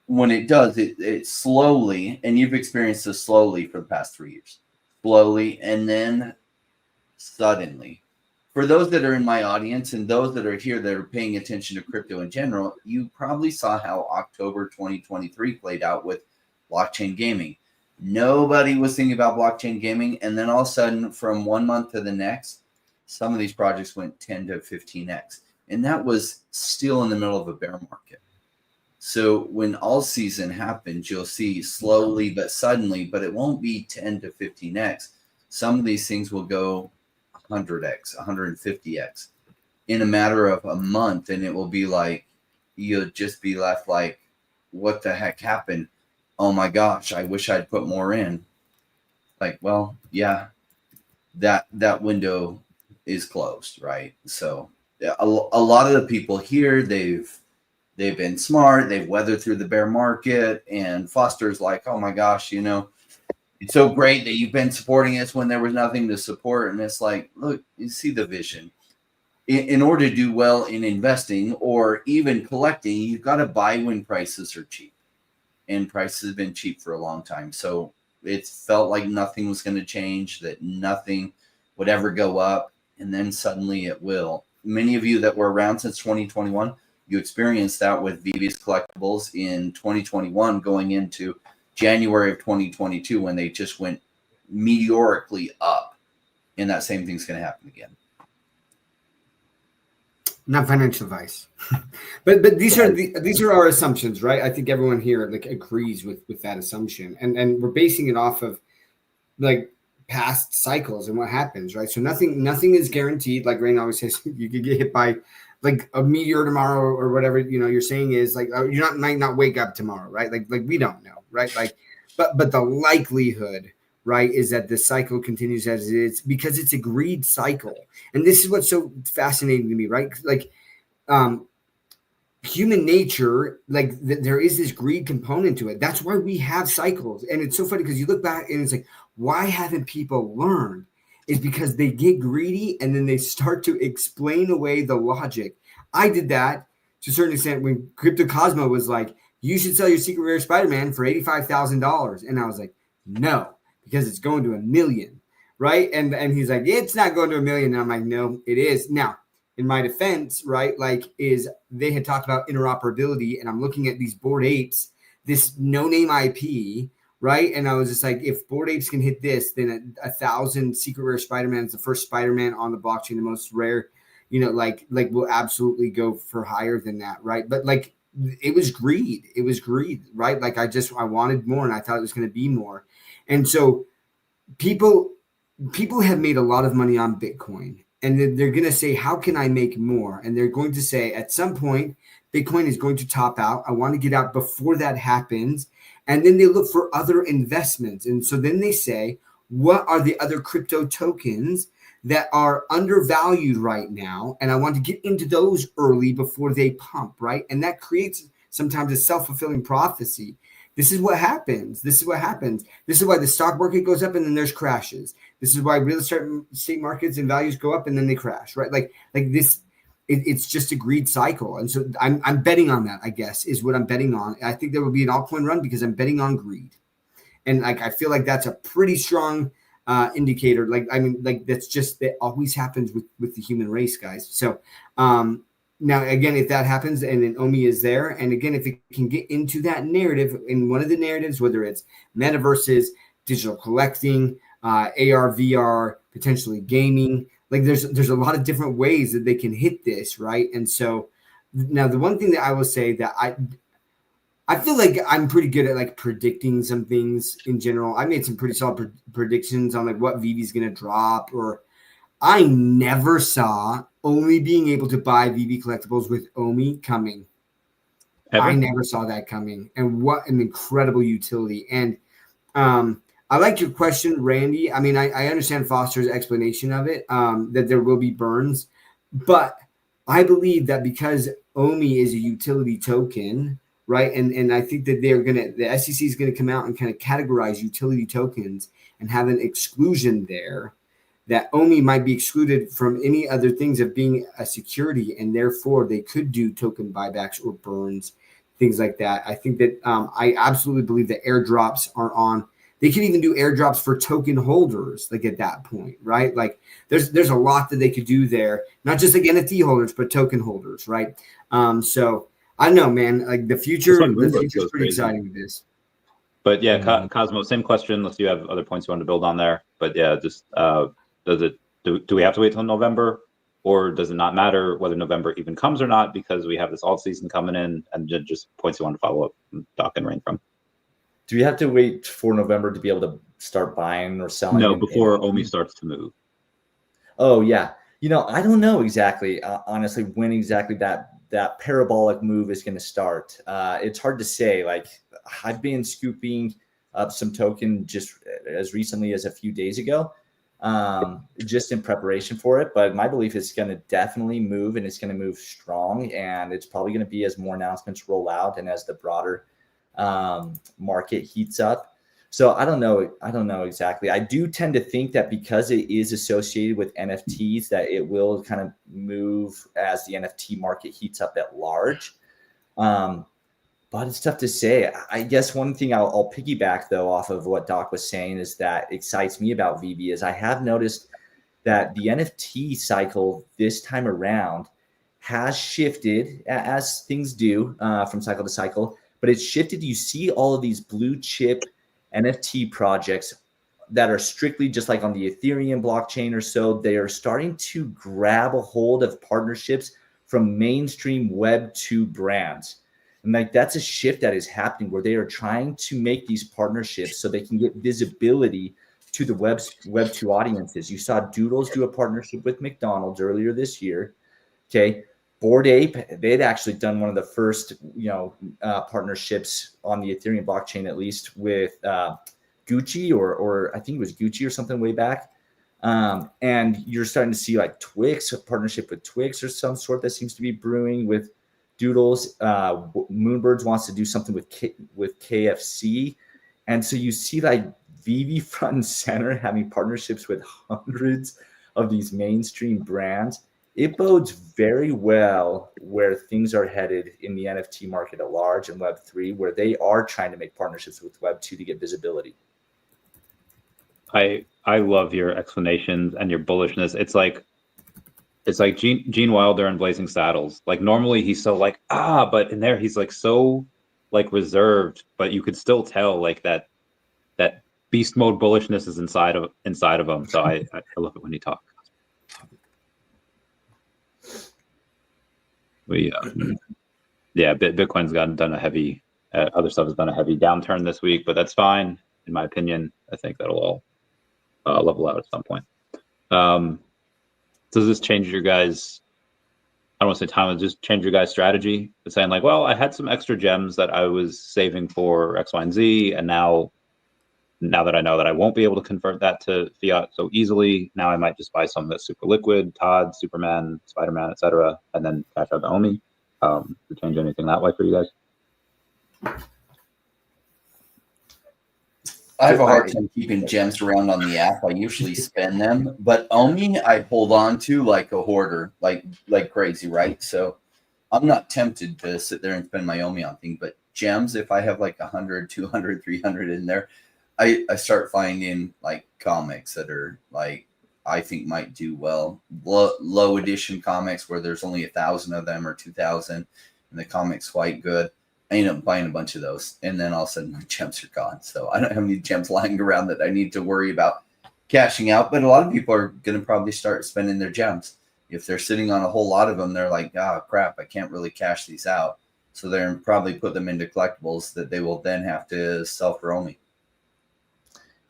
When it does, it slowly, and you've experienced this slowly for the past 3 years, slowly, and then suddenly. For those that are in my audience and those that are here that are paying attention to crypto in general, you probably saw how October 2023 played out with blockchain gaming. Nobody was thinking about blockchain gaming. And then all of a sudden, from 1 month to the next, some of these projects went 10 to 15x. And that was still in the middle of a bear market. So when all season happens, you'll see slowly but suddenly, but it won't be 10 to 15x. Some of these things will go 100x, 150x in a matter of a month. And it will be like, you'll just be left like, what the heck happened? Oh my gosh, I wish I'd put more in. Like, well, yeah, that window is closed, right? So a lot of the people here, they've been smart. They've weathered through the bear market. And Foster's like, oh my gosh, it's so great that you've been supporting us when there was nothing to support. And it's like, look, you see the vision. In order to do well in investing or even collecting, you've got to buy when prices are cheap. And prices have been cheap for a long time. So it felt like nothing was going to change, that nothing would ever go up. And then suddenly it will. Many of you that were around since 2021, you experienced that with VeVe's collectibles in 2021 going into January of 2022 when they just went meteorically up. And that same thing's going to happen again. Not financial advice, but these are our assumptions, right? I think everyone here agrees with that assumption, and we're basing it off of like past cycles and what happens, right? So nothing is guaranteed. Like Rain always says, you could get hit by like a meteor tomorrow or whatever. You're saying is like might not wake up tomorrow, right? Like we don't know, right? Like, but the likelihood, right, is that the cycle continues as it is because it's a greed cycle. And this is what's so fascinating to me, right? Like human nature, there is this greed component to it. That's why we have cycles. And it's so funny because you look back and it's like, why haven't people learned? Is because they get greedy and then they start to explain away the logic. I did that to a certain extent when Crypto Cosmo was like, you should sell your secret rare Spider-Man for $85,000. And I was like, no. because it's going to 1 million, right? And he's like, it's not going to 1 million. And I'm like, no, it is. Now, in my defense, right, like is they had talked about interoperability, and I'm looking at these Bored Apes, this no-name IP, right? And I was just like, if Bored Apes can hit this, then 1,000 secret rare Spider-Man is the first Spider-Man on the blockchain, the most rare, you know, like will absolutely go for higher than that, right? But like it was greed. It was greed, right? Like I wanted more, and I thought it was going to be more. And so people have made a lot of money on Bitcoin, and they're going to say, how can I make more? And they're going to say at some point, Bitcoin is going to top out. I want to get out before that happens. And then they look for other investments. And so then they say, what are the other crypto tokens that are undervalued right now? And I want to get into those early before they pump, right? And that creates sometimes a self-fulfilling prophecy. This is what happens. This is what happens. This is why the stock market goes up and then there's crashes. This is why real estate markets and values go up and then they crash, right? Like this. It's just a greed cycle. And so I'm betting on that, I guess, is what I'm betting on. I think there will be an altcoin run because I'm betting on greed. And like, I feel like that's a pretty strong indicator. Like, I mean, like that always happens with the human race, guys. So now, again, if that happens and then OMI is there, and again, if it can get into that narrative, in one of the narratives, whether it's metaverses, digital collecting, AR, VR, potentially gaming, like there's a lot of different ways that they can hit this, right? And so now the one thing that I will say that I feel like I'm pretty good at like predicting some things in general. I made some pretty solid predictions on like what VeVe is going to drop, or I never saw only being able to buy VeVe collectibles with OMI coming. Ever? I never saw that coming, and what an incredible utility. And I like your question, Randy. I mean, I understand Foster's explanation of it, that there will be burns, but I believe that because OMI is a utility token, right? And I think that the SEC is going to come out and kind of categorize utility tokens and have an exclusion there, that OMI might be excluded from any other things of being a security, and therefore they could do token buybacks or burns, things like that. I think that I absolutely believe that airdrops are on. They can even do airdrops for token holders, like at that point, right? Like there's a lot that they could do there, not just like NFT holders, but token holders, right? So I don't know, man. Like the future's pretty exciting with this. But yeah, Cosmo, same question. Unless you have other points you want to build on there. But yeah, just do we have to wait till November, or does it not matter whether November even comes or not because we have this alt season coming in? And just points you want to follow up, Doc and Rain from. Do we have to wait for November to be able to start buying or selling? No, before OMI starts to move. Oh yeah, I don't know exactly, honestly, when exactly that parabolic move is going to start. It's hard to say. Like I've been scooping up some token just as recently as a few days ago, just in preparation for it. But my belief is going to definitely move, and it's going to move strong, and it's probably going to be as more announcements roll out and as the broader market heats up. So I don't know exactly. I do tend to think that because it is associated with NFTs, that it will kind of move as the NFT market heats up at large. But it's tough to say. I guess one thing I'll piggyback though off of what Doc was saying is that excites me about VeVe is I have noticed that the NFT cycle this time around has shifted, as things do from cycle to cycle. But it's shifted. You see all of these blue chip NFT projects that are strictly just like on the Ethereum blockchain or so. They are starting to grab a hold of partnerships from mainstream Web2 brands. And like that's a shift that is happening where they are trying to make these partnerships so they can get visibility to the Web2 audiences. You saw Doodles do a partnership with McDonald's earlier this year. Okay. Bored Ape, they'd actually done one of the first, partnerships on the Ethereum blockchain, at least with Gucci or I think it was Gucci or something way back. And you're starting to see like Twix, a partnership with Twix or some sort that seems to be brewing with Doodles. Moonbirds wants to do something with KFC. And so you see like VeVe front and center having partnerships with hundreds of these mainstream brands. It bodes very well where things are headed in the NFT market at large and Web3, where they are trying to make partnerships with Web2 to get visibility. I love your explanations and your bullishness. It's like Gene Wilder and Blazing Saddles. Like normally he's so like but in there he's like so like reserved, but you could still tell like that beast mode bullishness is inside of him. So I love it when you talk. Bitcoin's done a heavy. Other stuff has done a heavy downturn this week, but that's fine in my opinion. I think that'll all level out at some point. Does this change your guys? I don't want to say time. Just change your guys' strategy. It's saying like, well, I had some extra gems that I was saving for X, Y, and Z, and now that I know that I won't be able to convert that to fiat so easily, now I might just buy some that's super liquid, Todd, Superman, Spider-Man, etc., and then cash out the OMI. To change anything that way for you guys? I have a hard time keeping gems around on the app. I usually spend them, but OMI I hold on to like a hoarder, like crazy, right? So I'm not tempted to sit there and spend my OMI on things, but gems, if I have like 100, 200, 300 in there, I start finding like comics that are like I think might do well. Low edition comics where there's only 1,000 of them or 2,000, and the comic's quite good. I end up buying a bunch of those, and then all of a sudden my gems are gone. So I don't have any gems lying around that I need to worry about cashing out. But a lot of people are going to probably start spending their gems. If they're sitting on a whole lot of them, they're like, crap, I can't really cash these out. So they're probably put them into collectibles that they will then have to sell for OMI.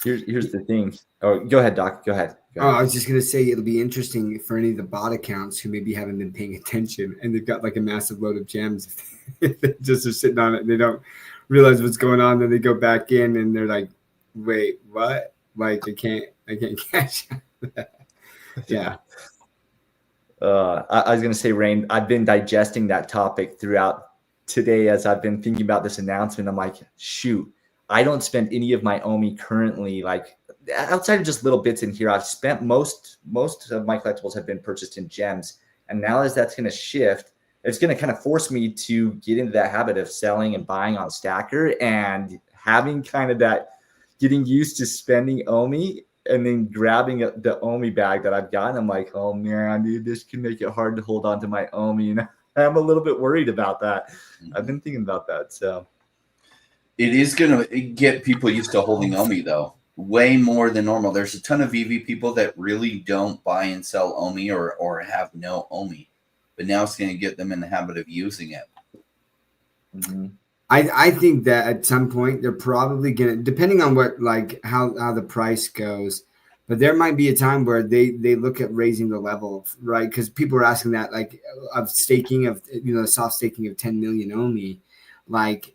Here's the thing. Oh, go ahead, Doc. Go ahead. Oh, I was just going to say it'll be interesting for any of the bot accounts who maybe haven't been paying attention and they've got like a massive load of gems. If they just are sitting on it and they don't realize what's going on. Then they go back in and they're like, wait, what? Like I can't cash that. Yeah. I was going to say, Rain, I've been digesting that topic throughout today as I've been thinking about this announcement. I'm like, shoot, I don't spend any of my OMI currently, like outside of just little bits in here. I've spent most of my collectibles have been purchased in gems. And now as that's going to shift, it's going to kind of force me to get into that habit of selling and buying on Stacker and having kind of that getting used to spending OMI and then grabbing the OMI bag that I've gotten. I'm like, oh man, dude, this can make it hard to hold on to my OMI. And I'm a little bit worried about that. I've been thinking about that. So it is going to get people used to holding OMI though, way more than normal. There's a ton of VeVe people that really don't buy and sell OMI or have no OMI, but now it's going to get them in the habit of using it. mm-hmm. I think that at some point they're probably going to, depending on what, like how the price goes, but there might be a time where they look at raising the level, right? Because people are asking that, like, of staking of, soft staking of 10 million OMI, like,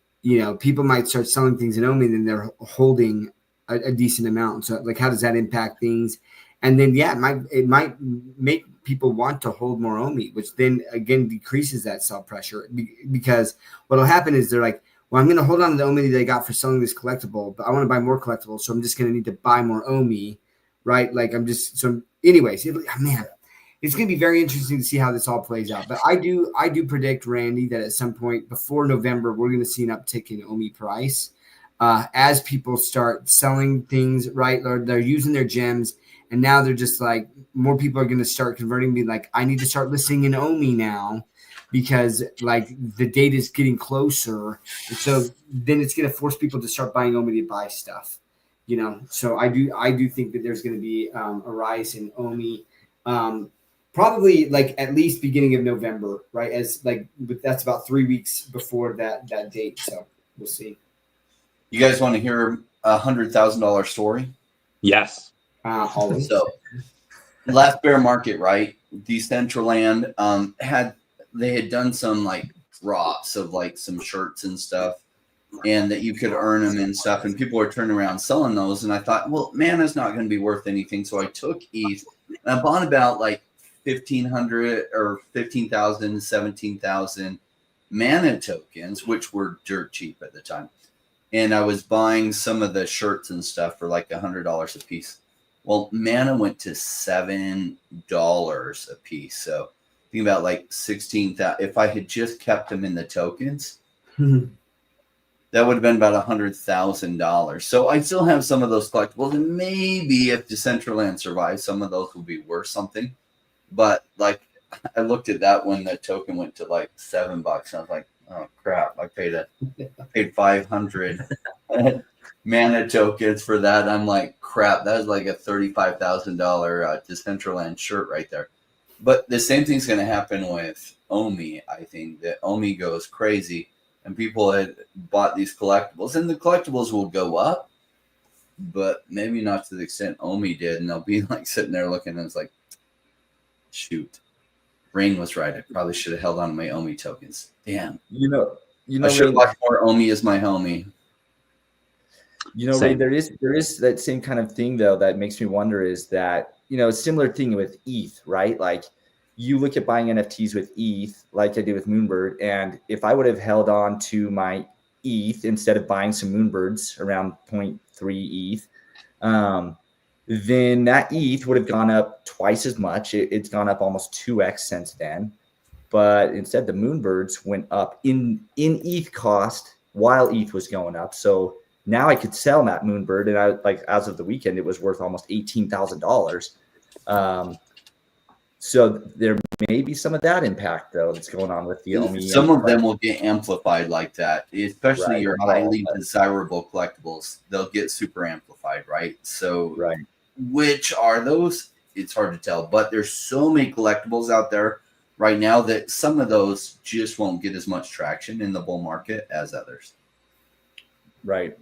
people might start selling things in OMI and then they're holding a decent amount. So like, how does that impact things? And then, yeah, it might make people want to hold more OMI, which then again decreases that sell pressure, because what'll happen is they're like, well, I'm going to hold on to the OMI that I got for selling this collectible, but I want to buy more collectibles, so I'm just going to need to buy more OMI, right? Like anyways, man, it's going to be very interesting to see how this all plays out. But I do predict, Randy, that at some point before November, we're going to see an uptick in OMI price as people start selling things, right? Or they're using their gems. And now they're just like, more people are going to start converting, be like, I need to start listing in OMI now because like the date is getting closer. And so then it's going to force people to start buying OMI to buy stuff, So I do think that there's going to be a rise in OMI, probably like at least beginning of November, right? That's about 3 weeks before that date. So we'll see. You guys want to hear a $100,000 story? Yes. Always. So last bear market, right? Decentraland they had done some like drops of like some shirts and stuff, and that you could earn them and stuff, and people were turning around selling those. And I thought, well, mana's not going to be worth anything, so I took ETH and I bought about like 1,500 or 15,000, 17,000 mana tokens, which were dirt cheap at the time. And I was buying some of the shirts and stuff for like $100 a piece. Well, mana went to $7 a piece. So think about like 16,000. If I had just kept them in the tokens, that would have been about $100,000. So I still have some of those collectibles, and maybe if Decentraland survives, some of those will be worth something. But like, I looked at that when the token went to like $7. And I was like, oh crap! I paid 500 mana tokens for that. I'm like, crap! That was like a $35,000 Decentraland shirt right there. But the same thing's going to happen with OMI. I think that OMI goes crazy, and people had bought these collectibles, and the collectibles will go up, but maybe not to the extent OMI did. And they'll be like sitting there looking, and it's like, shoot, Rain was right. I probably should have held on to my OMI tokens. Damn. I should have bought more OMI as my homie. Ray, there is that same kind of thing though that makes me wonder is that, a similar thing with ETH, right? Like you look at buying NFTs with ETH, like I did with Moonbird, and if I would have held on to my ETH instead of buying some Moonbirds around 0.3 ETH, then that ETH would have gone up twice as much. It's gone up almost 2x since then. But instead, the Moonbirds went up in ETH cost while ETH was going up. So now I could sell that Moonbird, and as of the weekend, it was worth almost $18,000. So there may be some of that impact though that's going on with the OMI. Some of them will get amplified like that, especially Right. your highly desirable collectibles. They'll get super amplified, right? So, which are those? It's hard to tell, but there's so many collectibles out there right now that some of those just won't get as much traction in the bull market as others. Right.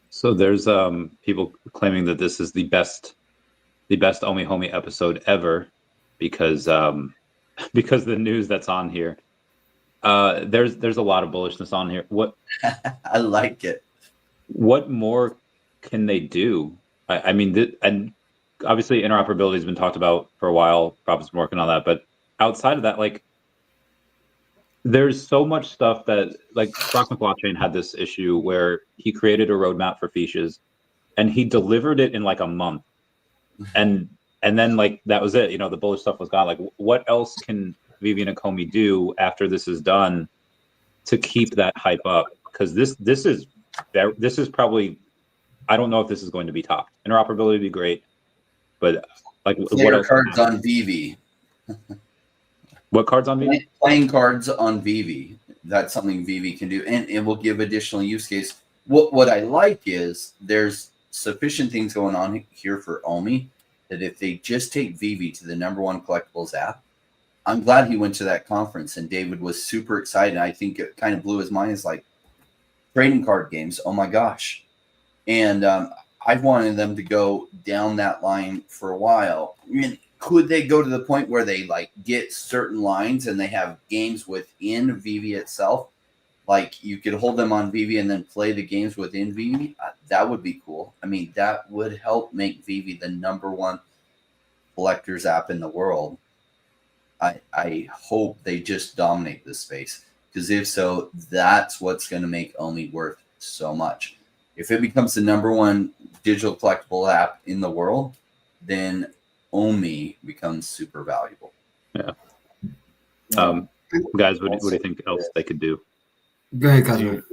So there's people claiming that this is the best OMI Homie episode ever because the news that's on here. There's a lot of bullishness on here. What I like it. What more can they do? I mean, and obviously interoperability has been talked about for a while. Prophet's been working on that, but outside of that, like, there's so much stuff that, like, Proxima Blockchain had this issue where he created a roadmap for fiches, and he delivered it in like a month, and then like that was it. The bullish stuff was gone. Like, what else can VeVe and ECOMI do after this is done to keep that hype up? Because this is probably, I don't know if this is going to be topped. Interoperability would be great, but like, what else? Cards on VeVe. What cards on VeVe? Playing cards on VeVe. That's something VeVe can do, and it will give additional use case. What I like is there's sufficient things going on here for OMI that if they just take VeVe to the #1 collectibles app, I'm glad he went to that conference, and David was super excited. I think it kind of blew his mind. It's like trading card games. Oh my gosh. And I've wanted them to go down that line for a while. I mean, could they go to the point where they like get certain lines and they have games within VeVe itself? Like you could hold them on VeVe and then play the games within VeVe. That would be cool. I mean, that would help make VeVe the #1 collectors app in the world. I hope they just dominate this space, because if so, that's what's going to make OMI worth so much. If it becomes the #1 digital collectible app in the world, then OMI becomes super valuable. Yeah. Guys, what do you think else they could do? Go ahead, Cosmo.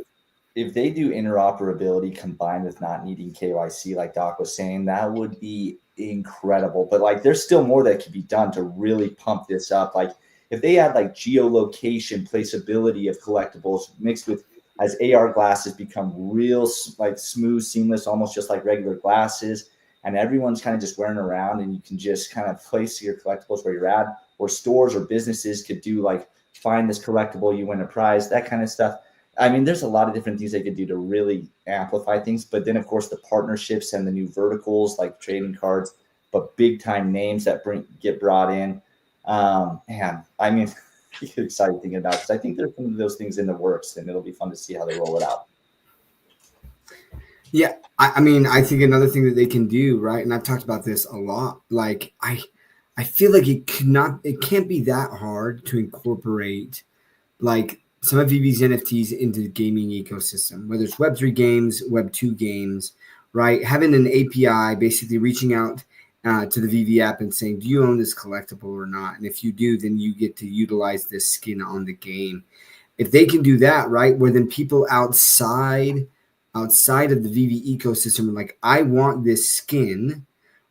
If they do interoperability combined with not needing KYC, like Doc was saying, that would be incredible. But like, there's still more that could be done to really pump this up. Like, if they had like geolocation, placeability of collectibles mixed with, as AR glasses become real, like smooth, seamless, almost just like regular glasses, and everyone's kind of just wearing around, and you can just kind of place your collectibles where you're at, or stores or businesses could do like, find this collectible, you win a prize, that kind of stuff. I mean, there's a lot of different things they could do to really amplify things. But then, of course, the partnerships and the new verticals like trading cards, but big time names that get brought in. Man, I mean, excited thinking about it, because I think there's some of those things in the works, and it'll be fun to see how they roll it out. Yeah, I mean, I think another thing that they can do, right, and I've talked about this a lot, like I feel like it can't be that hard to incorporate like some of VeVe's NFTs into the gaming ecosystem, whether it's Web3 games, Web2 games, right? Having an API, basically reaching out to the VeVe app and saying, do you own this collectible or not? And if you do, then you get to utilize this skin on the game. if they can do that, right, where then people outside of the VeVe ecosystem are like, I want this skin,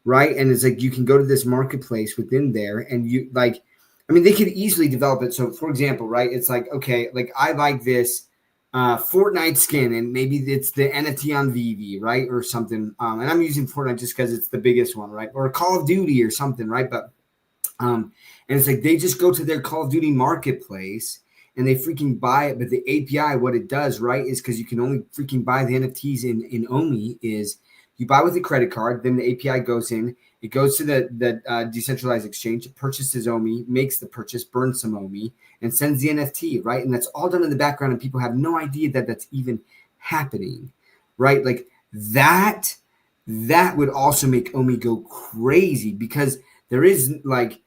right? And it's like you can go to this marketplace within there, and you like, I mean, they could easily develop it. So, for example, right, it's like, okay, like I like this Fortnite skin, and maybe it's the NFT on VeVe, right, or something. And I'm using Fortnite just because it's the biggest one, right, or Call of Duty or something, right? But and it's like they just go to their Call of Duty marketplace and they freaking buy it. But the API, what it does, right, is because you can only freaking buy the NFTs in OMI, is you buy with a credit card, then the API goes in, it goes to the decentralized exchange, it purchases OMI, makes the purchase, burns some OMI, and sends the NFT, right? And that's all done in the background, and people have no idea that that's even happening, right? Like that would also make OMI go crazy, because there is like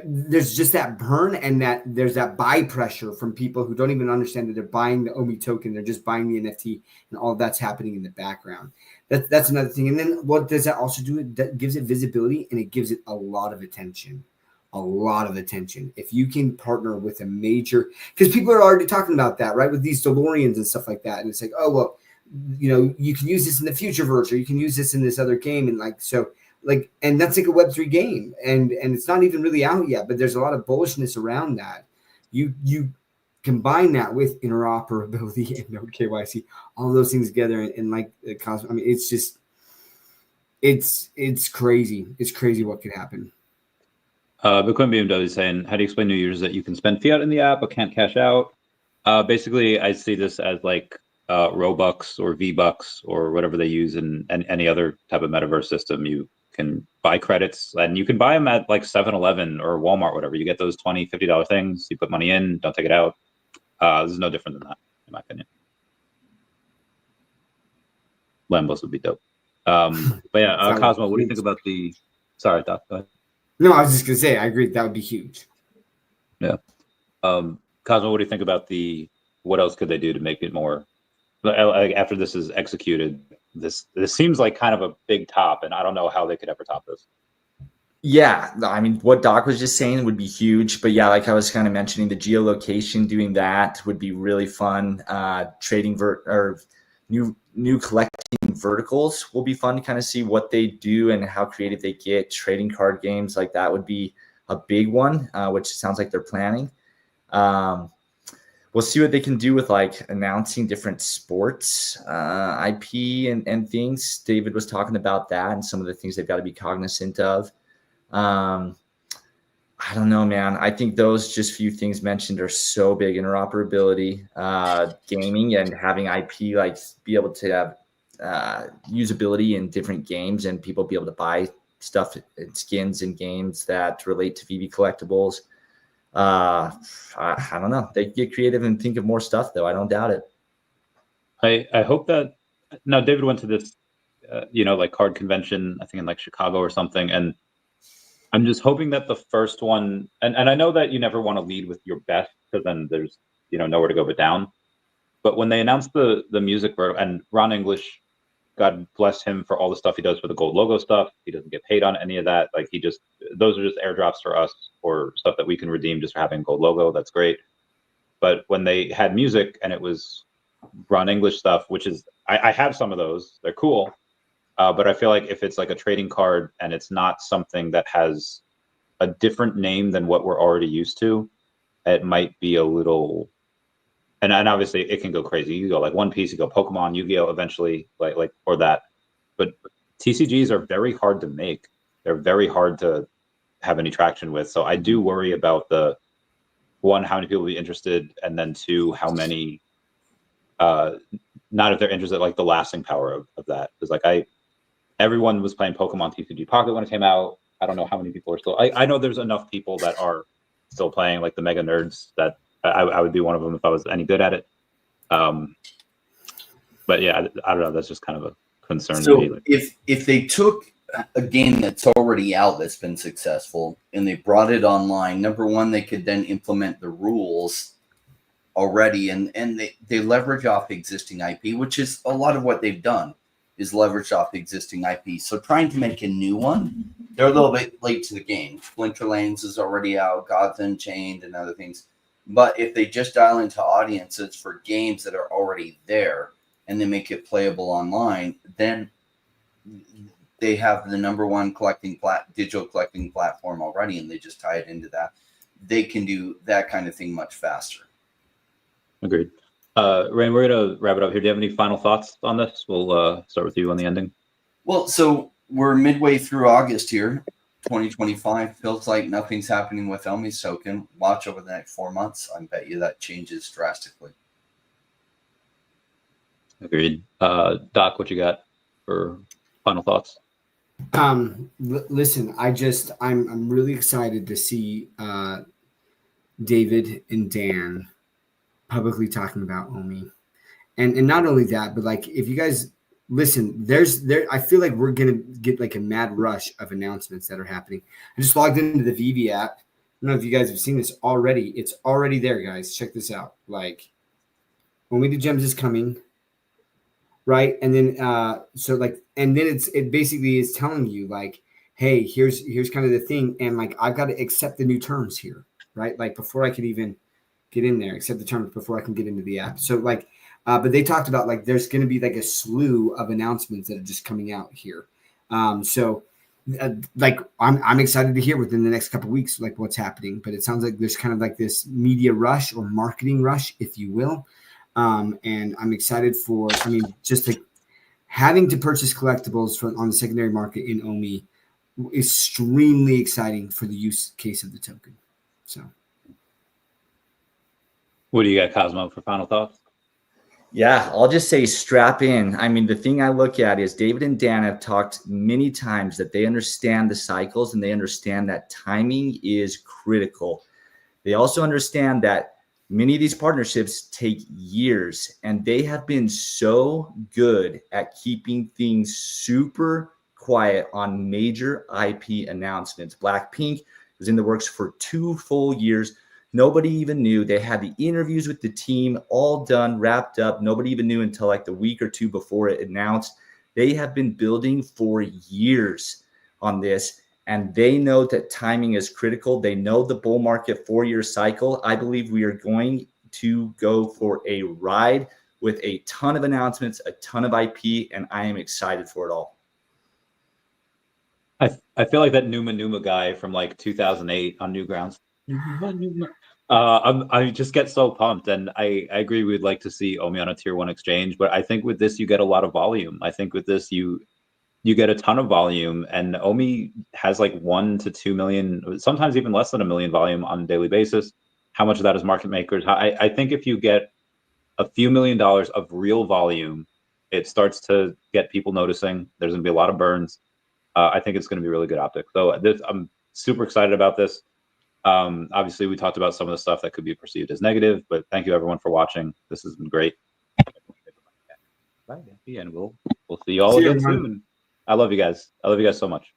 there's just that burn, and that there's that buy pressure from people who don't even understand that they're buying the OMI token. They're just buying the NFT, and all that's happening in the background. That's another thing. And then what does that also do? That gives it visibility, and it gives it a lot of attention. A lot of attention. If you can partner with a major, because people are already talking about that, right? With these DeLoreans and stuff like that. And it's like, oh, well, you know, you can use this in the future verse, or you can use this in this other game. And like, so like, and that's like a Web3 game, and it's not even really out yet, but there's a lot of bullishness around that. You combine that with interoperability and no KYC, all those things together, and like the Cosmo. I mean, it's just, it's crazy. It's crazy what could happen. Bitcoin BMW is saying, how do you explain to users that you can spend fiat in the app but can't cash out? Basically, I see this as like Robux or V-Bucks or whatever they use in any other type of metaverse system. You can buy credits, and you can buy them at like 7-Eleven or Walmart, whatever. You get those $20, $50 things. You put money in, don't take it out. This is no different than that, in my opinion. Lambos would be dope. But yeah, Cosmo, what do you think about the? Sorry, Doc. Go ahead. No, I was just gonna say I agree. That would be huge. Yeah. Cosmo, what do you think about the? What else could they do to make it more? After this is executed, this seems like kind of a big top, and I don't know how they could ever top this. Yeah, I mean, what Doc was just saying would be huge, but yeah, like I was kind of mentioning, the geolocation, doing that would be really fun. Trading or new collecting verticals will be fun to kind of see what they do and how creative they get. Trading card games, like that would be a big one, which sounds like they're planning. We'll see what they can do with like announcing different sports IP and things. David was talking about that and some of the things they've got to be cognizant of. I don't know, man. I think those just few things mentioned are so big. Interoperability, gaming, and having IP, like be able to have usability in different games, and people be able to buy stuff and skins in games that relate to VeVe collectibles. I don't know. They get creative and think of more stuff, though. I don't doubt it. I hope that. Now, David went to this, like card convention, I think in like Chicago or something, and I'm just hoping that the first one, and I know that you never want to lead with your best, because then there's nowhere to go but down. But when they announced the music vertical, and Ron English, God bless him for all the stuff he does for the gold logo stuff, he doesn't get paid on any of that. Like those are just airdrops for us, or stuff that we can redeem just for having gold logo. That's great. But when they had music and it was Ron English stuff, which is I have some of those, they're cool. But I feel like if it's like a trading card and it's not something that has a different name than what we're already used to, it might be a little. And obviously it can go crazy. You go like One Piece, you go Pokemon, Yu-Gi-Oh! Eventually, like or that. But TCGs are very hard to make. They're very hard to have any traction with. So I do worry about the one, how many people will be interested, and then two, how many. Not if they're interested, like the lasting power of that. Because like everyone was playing Pokemon TCG Pocket when it came out. I don't know how many people are still. I know there's enough people that are still playing, like the mega nerds, that I would be one of them if I was any good at it. But yeah, I don't know. That's just kind of a concern to me. So if they took a game that's already out that's been successful and they brought it online, number one, they could then implement the rules already, and they leverage off existing IP, which is a lot of what they've done, is leverage off existing IP. So trying to make a new one they're a little bit late to the game. Splinterlands is already out, Gods Unchained, and other things. But if they just dial into audiences for games that are already there and they make it playable online, then they have the #1 digital collecting platform already, and they just tie it into that. They can do that kind of thing much faster. Agreed. Rain, we're going to wrap it up here. Do you have any final thoughts on this? We'll start with you on the ending. Well, so we're midway through August here, 2025. Feels like nothing's happening with OMI's token. Watch over the next 4 months. I bet you that changes drastically. Agreed. Doc, what you got for final thoughts? Listen, I'm really excited to see David and Dan publicly talking about OMI, and not only that, but like if you guys listen, I feel like we're gonna get like a mad rush of announcements that are happening. I just logged into the VeVe app. I don't know if you guys have seen this already. It's already there, guys. Check this out. Like, OMI to Gems is coming. Right. And then it basically is telling you like, hey, here's kind of the thing. And like, I've got to accept the new terms here. Right. Like before I could even get in there, accept the terms before I can get into the app. So like, but they talked about like, there's going to be like a slew of announcements that are just coming out here. Like I'm excited to hear within the next couple of weeks, like what's happening, but it sounds like there's kind of like this media rush or marketing rush, if you will. And I'm excited for, just like having to purchase collectibles on the secondary market in OMI, extremely exciting for the use case of the token. So, what do you got, Cosmo, for final thoughts? Yeah, I'll just say strap in. I mean, the thing I look at is David and Dan have talked many times that they understand the cycles and they understand that timing is critical. They also understand that many of these partnerships take years, and they have been so good at keeping things super quiet on major IP announcements. Blackpink was in the works for 2 full years. Nobody even knew. They had the interviews with the team all done, wrapped up. Nobody even knew until like the week or two before it announced. They have been building for years on this. And they know that timing is critical. They know the bull market 4-year cycle. I believe we are going to go for a ride with a ton of announcements, a ton of IP, and I am excited for it all. I feel like that Numa guy from like 2008 on Newgrounds. I just get so pumped, and I agree we'd like to see OMI on a tier 1 exchange, but I think with this you get a lot of volume. I think with this you get a ton of volume, and OMI has like 1 to 2 million, sometimes even less than 1 million volume on a daily basis. How much of that is market makers? I think if you get a few $1,000,000 of real volume, it starts to get people noticing. There's going to be a lot of burns. I think it's going to be really good optics. So I'm super excited about this. Obviously, we talked about some of the stuff that could be perceived as negative, but thank you everyone for watching. This has been great. And we'll see you all again soon. I love you guys. I love you guys so much.